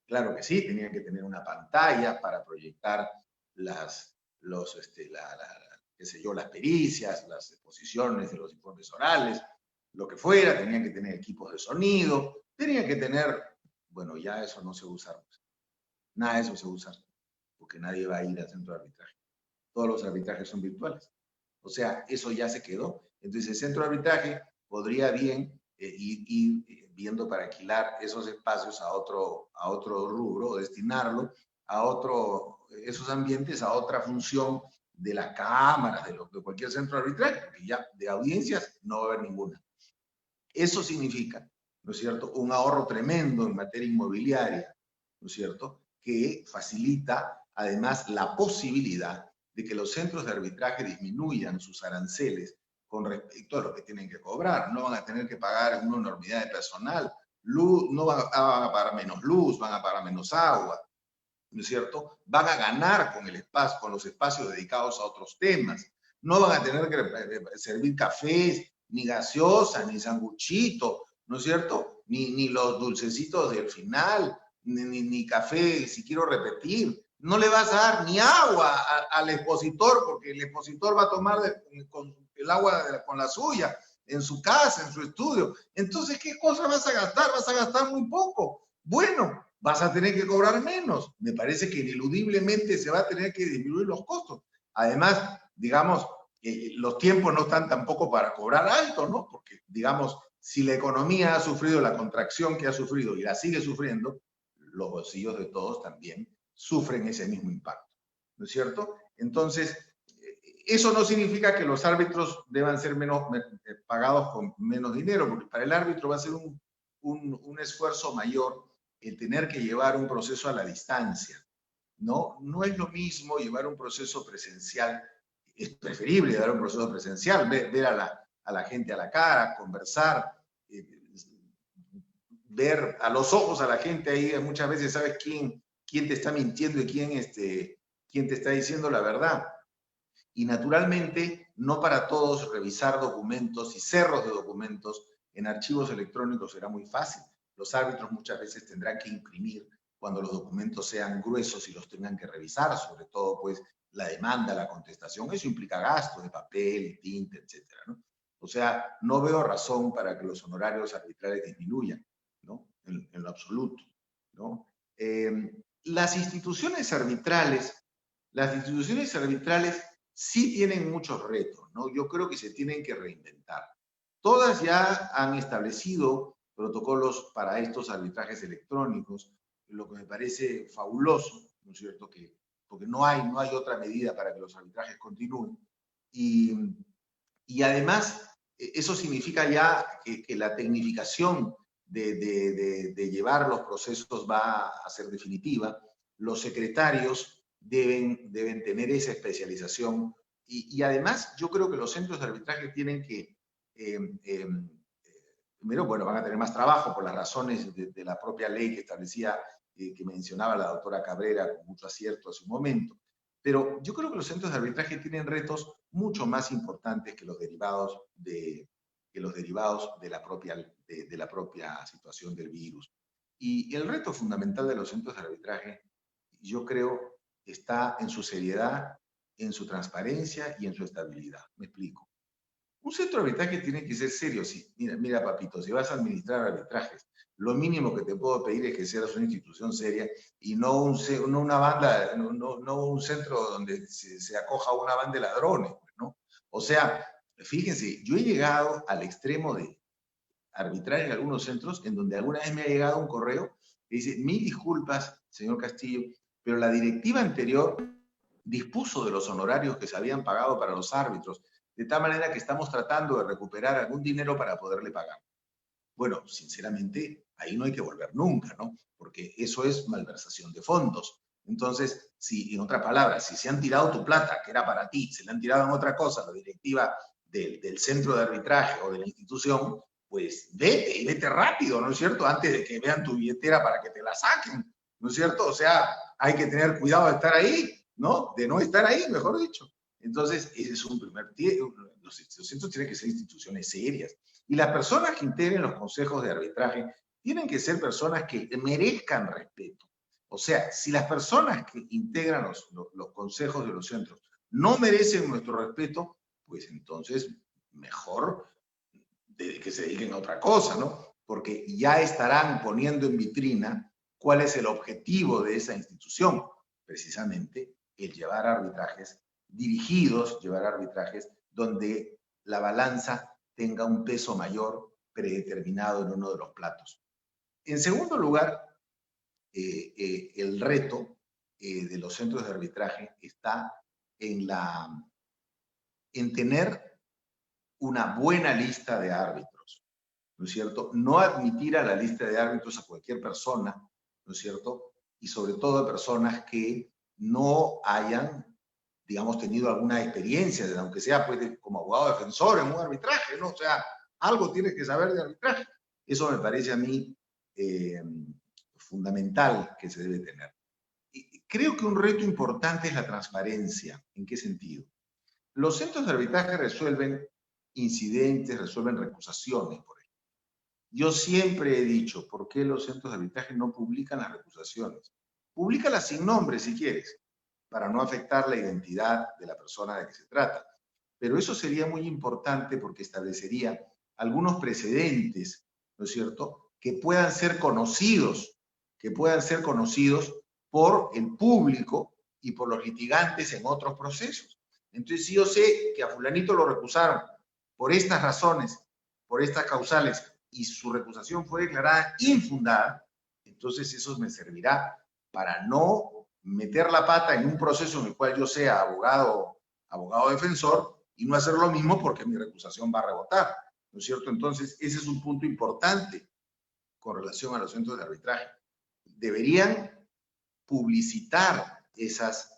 Claro que sí, tenían que tener una pantalla para proyectar las pericias, las exposiciones de los informes orales, lo que fuera, tenían que tener equipos de sonido, tenían que tener, bueno, ya eso no se usa, nada de eso se usa, porque nadie va a ir al centro de arbitraje. Todos los arbitrajes son virtuales. O sea, eso ya se quedó. Entonces, el centro de arbitraje podría bien ir viendo para alquilar esos espacios a otro rubro, destinarlo a esos ambientes a otra función de las cámaras, de cualquier centro de arbitraje, porque ya de audiencias no va a haber ninguna. Eso significa, ¿no es cierto?, un ahorro tremendo en materia inmobiliaria, ¿no es cierto?, que facilita además la posibilidad de que los centros de arbitraje disminuyan sus aranceles con respecto a lo que tienen que cobrar. No van a tener que pagar una enormidad de personal, no van a pagar menos luz, van a pagar menos agua, ¿no es cierto? Van a ganar con el espacio, con los espacios dedicados a otros temas. No van a tener que servir cafés, ni gaseosa, ni sanguchito, ¿no es cierto? Ni los dulcecitos del final, ni café, si quiero repetir. No le vas a dar ni agua al expositor, porque el expositor va a tomar con el agua con la suya, en su casa, en su estudio. Entonces, ¿qué cosa vas a gastar? Vas a gastar muy poco. Bueno, vas a tener que cobrar menos. Me parece que ineludiblemente se va a tener que disminuir los costos. Además, digamos, los tiempos no están tampoco para cobrar alto, ¿no? Porque, digamos, si la economía ha sufrido la contracción que ha sufrido y la sigue sufriendo, los bolsillos de todos también sufren ese mismo impacto, ¿no es cierto? Entonces, eso no significa que los árbitros deban ser pagados con menos dinero, porque para el árbitro va a ser un esfuerzo mayor el tener que llevar un proceso a la distancia, ¿no? No es lo mismo llevar un proceso presencial, es preferible llevar un proceso presencial, ver a la gente a la cara, conversar, ver a los ojos a la gente ahí, muchas veces sabes quién te está mintiendo y quién te está diciendo la verdad. Y naturalmente, no para todos revisar documentos y cerros de documentos en archivos electrónicos será muy fácil. Los árbitros muchas veces tendrán que imprimir cuando los documentos sean gruesos y los tengan que revisar, sobre todo pues la demanda, la contestación. Eso implica gastos de papel, tinta, etcétera, ¿no? O sea, no veo razón para que los honorarios arbitrales disminuyan, ¿no? En lo absoluto, ¿no? Las instituciones arbitrales sí tienen muchos retos, ¿no? Yo creo que se tienen que reinventar. Todas ya han establecido protocolos para estos arbitrajes electrónicos, lo que me parece fabuloso, ¿no es cierto? Porque no hay otra medida para que los arbitrajes continúen. Y además, eso significa ya que la tecnificación de llevar los procesos va a ser definitiva. Los secretarios deben tener esa especialización y además yo creo que los centros de arbitraje tienen que, primero, bueno, van a tener más trabajo por las razones de la propia ley que establecía, que mencionaba la doctora Cabrera con mucho acierto hace un momento, pero yo creo que los centros de arbitraje tienen retos mucho más importantes que los derivados de la propia situación del virus. Y el reto fundamental de los centros de arbitraje, yo creo, está en su seriedad, en su transparencia y en su estabilidad. Me explico. Un centro de arbitraje tiene que ser serio. Sí, mira, papito, si vas a administrar arbitrajes, lo mínimo que te puedo pedir es que seas una institución seria y no una banda, no un centro donde se acoja una banda de ladrones, ¿no? O sea, fíjense, yo he llegado al extremo de arbitrar en algunos centros en donde alguna vez me ha llegado un correo que dice: mil disculpas, señor Castillo, pero la directiva anterior dispuso de los honorarios que se habían pagado para los árbitros, de tal manera que estamos tratando de recuperar algún dinero para poderle pagar. Bueno, sinceramente, ahí no hay que volver nunca, ¿no? Porque eso es malversación de fondos. Entonces, si, en otras palabras, si se han tirado tu plata, que era para ti, se le han tirado en otra cosa, la directiva del centro de arbitraje o de la institución, pues vete y vete rápido, ¿no es cierto? Antes de que vean tu billetera para que te la saquen, ¿no es cierto? O sea, hay que tener cuidado de estar ahí, ¿no? De no estar ahí, mejor dicho. Entonces, ese es un primer tiempo. Los centros tienen que ser instituciones serias. Y las personas que integren los consejos de arbitraje tienen que ser personas que merezcan respeto. O sea, si las personas que integran los consejos de los centros no merecen nuestro respeto, pues entonces mejor que se dediquen a otra cosa, ¿no? Porque ya estarán poniendo en vitrina cuál es el objetivo de esa institución, precisamente el llevar arbitrajes dirigidos, llevar arbitrajes donde la balanza tenga un peso mayor predeterminado en uno de los platos. En segundo lugar, el reto de los centros de arbitraje está en tener una buena lista de árbitros, ¿no es cierto? No admitir a la lista de árbitros a cualquier persona, ¿no es cierto? Y sobre todo a personas que no hayan, digamos, tenido alguna experiencia, aunque sea pues, como abogado defensor en un arbitraje, ¿no? O sea, algo tienes que saber de arbitraje. Eso me parece a mí fundamental que se debe tener. Y creo que un reto importante es la transparencia. ¿En qué sentido? Los centros de arbitraje resuelven incidentes, resuelven recusaciones, por ejemplo. Yo siempre he dicho, ¿por qué los centros de arbitraje no publican las recusaciones? Públicalas sin nombre, si quieres, para no afectar la identidad de la persona de que se trata. Pero eso sería muy importante porque establecería algunos precedentes, ¿no es cierto?, que puedan ser conocidos por el público y por los litigantes en otros procesos. Entonces, si yo sé que a fulanito lo recusaron por estas razones, por estas causales, y su recusación fue declarada infundada, entonces eso me servirá para no meter la pata en un proceso en el cual yo sea abogado defensor y no hacer lo mismo porque mi recusación va a rebotar, ¿no es cierto? Entonces, ese es un punto importante con relación a los centros de arbitraje. Deberían publicitar esas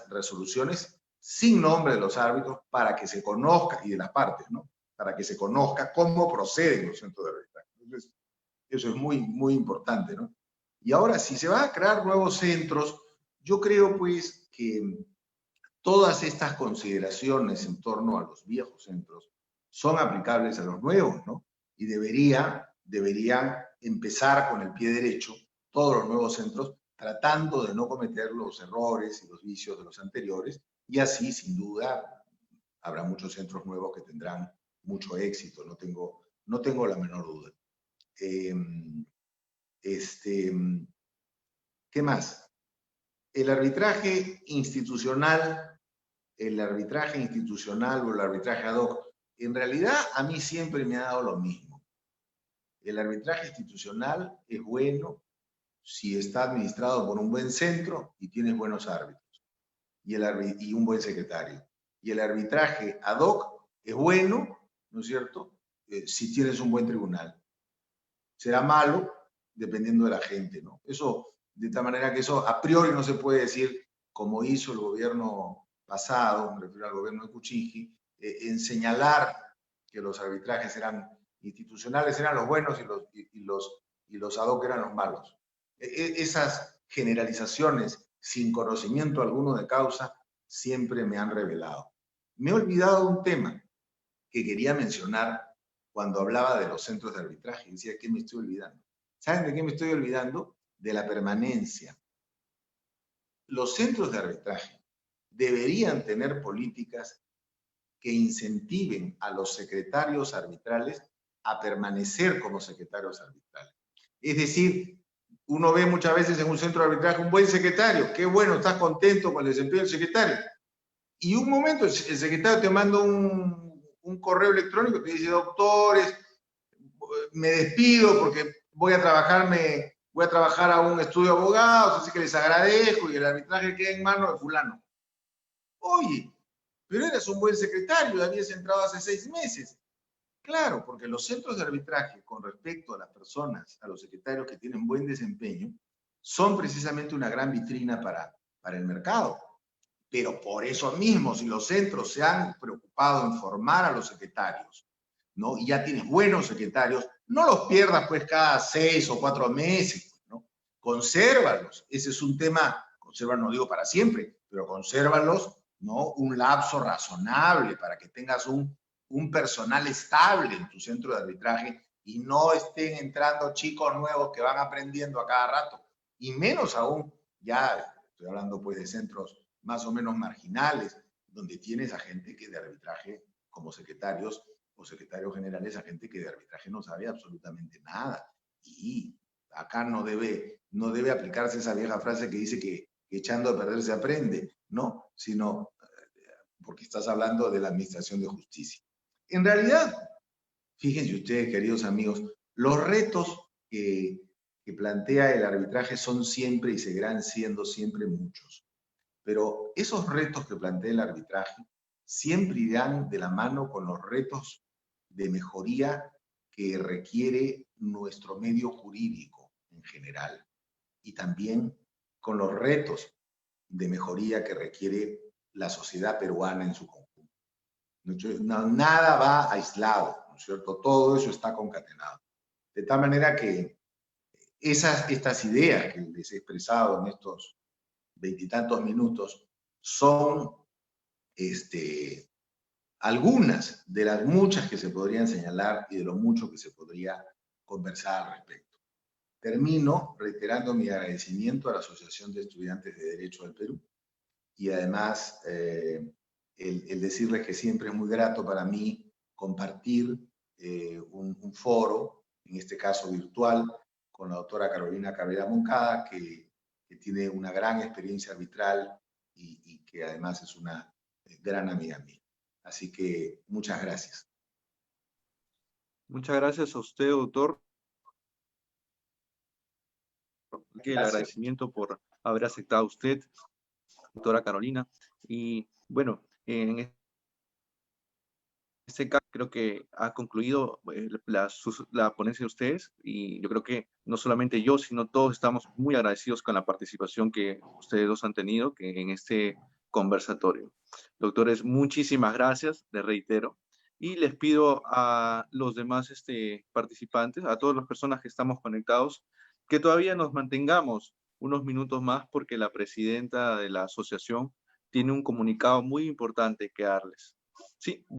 resoluciones sin nombre de los árbitros para que se conozca, y de las partes, ¿no? Para que se conozca cómo proceden los centros de arbitraje. Entonces, eso es muy, muy importante, ¿no? Y ahora, si se van a crear nuevos centros, yo creo, pues, que todas estas consideraciones en torno a los viejos centros son aplicables a los nuevos, ¿no? Y deberían empezar con el pie derecho todos los nuevos centros, tratando de no cometer los errores y los vicios de los anteriores, y así, sin duda, habrá muchos centros nuevos que tendrán mucho éxito, no tengo la menor duda. ¿Qué más? El arbitraje institucional o el arbitraje ad hoc, en realidad a mí siempre me ha dado lo mismo. El arbitraje institucional es bueno si está administrado por un buen centro y tienes buenos árbitros y un buen secretario. Y el arbitraje ad hoc es bueno, ¿no es cierto?, si tienes un buen tribunal. Será malo dependiendo de la gente, ¿no? Eso, de tal manera que eso a priori no se puede decir, como hizo el gobierno pasado, me refiero al gobierno de Kuczynski, en señalar que los arbitrajes eran institucionales, eran los buenos y los ad hoc eran los malos. Esas generalizaciones sin conocimiento alguno de causa siempre me han revelado. Me he olvidado de un tema que quería mencionar cuando hablaba de los centros de arbitraje. Decía, ¿qué me estoy olvidando? ¿Saben de qué me estoy olvidando? De la permanencia. Los centros de arbitraje deberían tener políticas que incentiven a los secretarios arbitrales a permanecer como secretarios arbitrales. Es decir, uno ve muchas veces en un centro de arbitraje un buen secretario, qué bueno, estás contento con el desempeño del secretario. Y un momento el secretario te manda un correo electrónico, te dice, doctores, me despido porque voy a trabajar a un estudio de abogados, así que les agradezco y el arbitraje queda en manos de fulano. Oye, pero eres un buen secretario y habías entrado hace 6 meses. Claro, porque los centros de arbitraje con respecto a las personas, a los secretarios que tienen buen desempeño, son precisamente una gran vitrina para el mercado. Pero por eso mismo, si los centros se han preocupado en formar a los secretarios, ¿no? Y ya tienes buenos secretarios, no los pierdas pues cada 6 o 4 meses, ¿no? Consérvalos. Ese es un tema, consérvalos no digo para siempre, pero consérvalos, ¿no? Un lapso razonable para que tengas un personal estable en tu centro de arbitraje y no estén entrando chicos nuevos que van aprendiendo a cada rato. Y menos aún, ya estoy hablando pues de centros más o menos marginales, donde tienes a gente que de arbitraje, como secretarios o secretarios generales, a gente que de arbitraje no sabe absolutamente nada. Y acá no debe aplicarse esa vieja frase que dice que echando a perder se aprende, ¿no? Sino porque estás hablando de la administración de justicia. En realidad, fíjense ustedes, queridos amigos, los retos que plantea el arbitraje son siempre y seguirán siendo siempre muchos. Pero esos retos que plantea el arbitraje siempre irán de la mano con los retos de mejoría que requiere nuestro medio jurídico en general y también con los retos de mejoría que requiere la sociedad peruana en su conjunto. Nada va aislado, ¿no es cierto? Todo eso está concatenado. De tal manera que estas ideas que les he expresado en estos 20 y tantos minutos son algunas de las muchas que se podrían señalar y de lo mucho que se podría conversar al respecto. Termino reiterando mi agradecimiento a la Asociación de Estudiantes de Derecho del Perú y además el decirles que siempre es muy grato para mí compartir un foro, en este caso virtual, con la doctora Carolina Cabrera Moncada, que tiene una gran experiencia arbitral y que además es una gran amiga mía. Así que muchas gracias. Muchas gracias a usted, doctor. El agradecimiento por haber aceptado usted, doctora Carolina. Y bueno, en este caso creo que ha concluido la ponencia de ustedes y yo creo que no solamente yo, sino todos estamos muy agradecidos con la participación que ustedes dos han tenido en este conversatorio. Doctores, muchísimas gracias, les reitero, y les pido a los demás participantes, a todas las personas que estamos conectados, que todavía nos mantengamos unos minutos más porque la presidenta de la asociación tiene un comunicado muy importante que darles. Sí.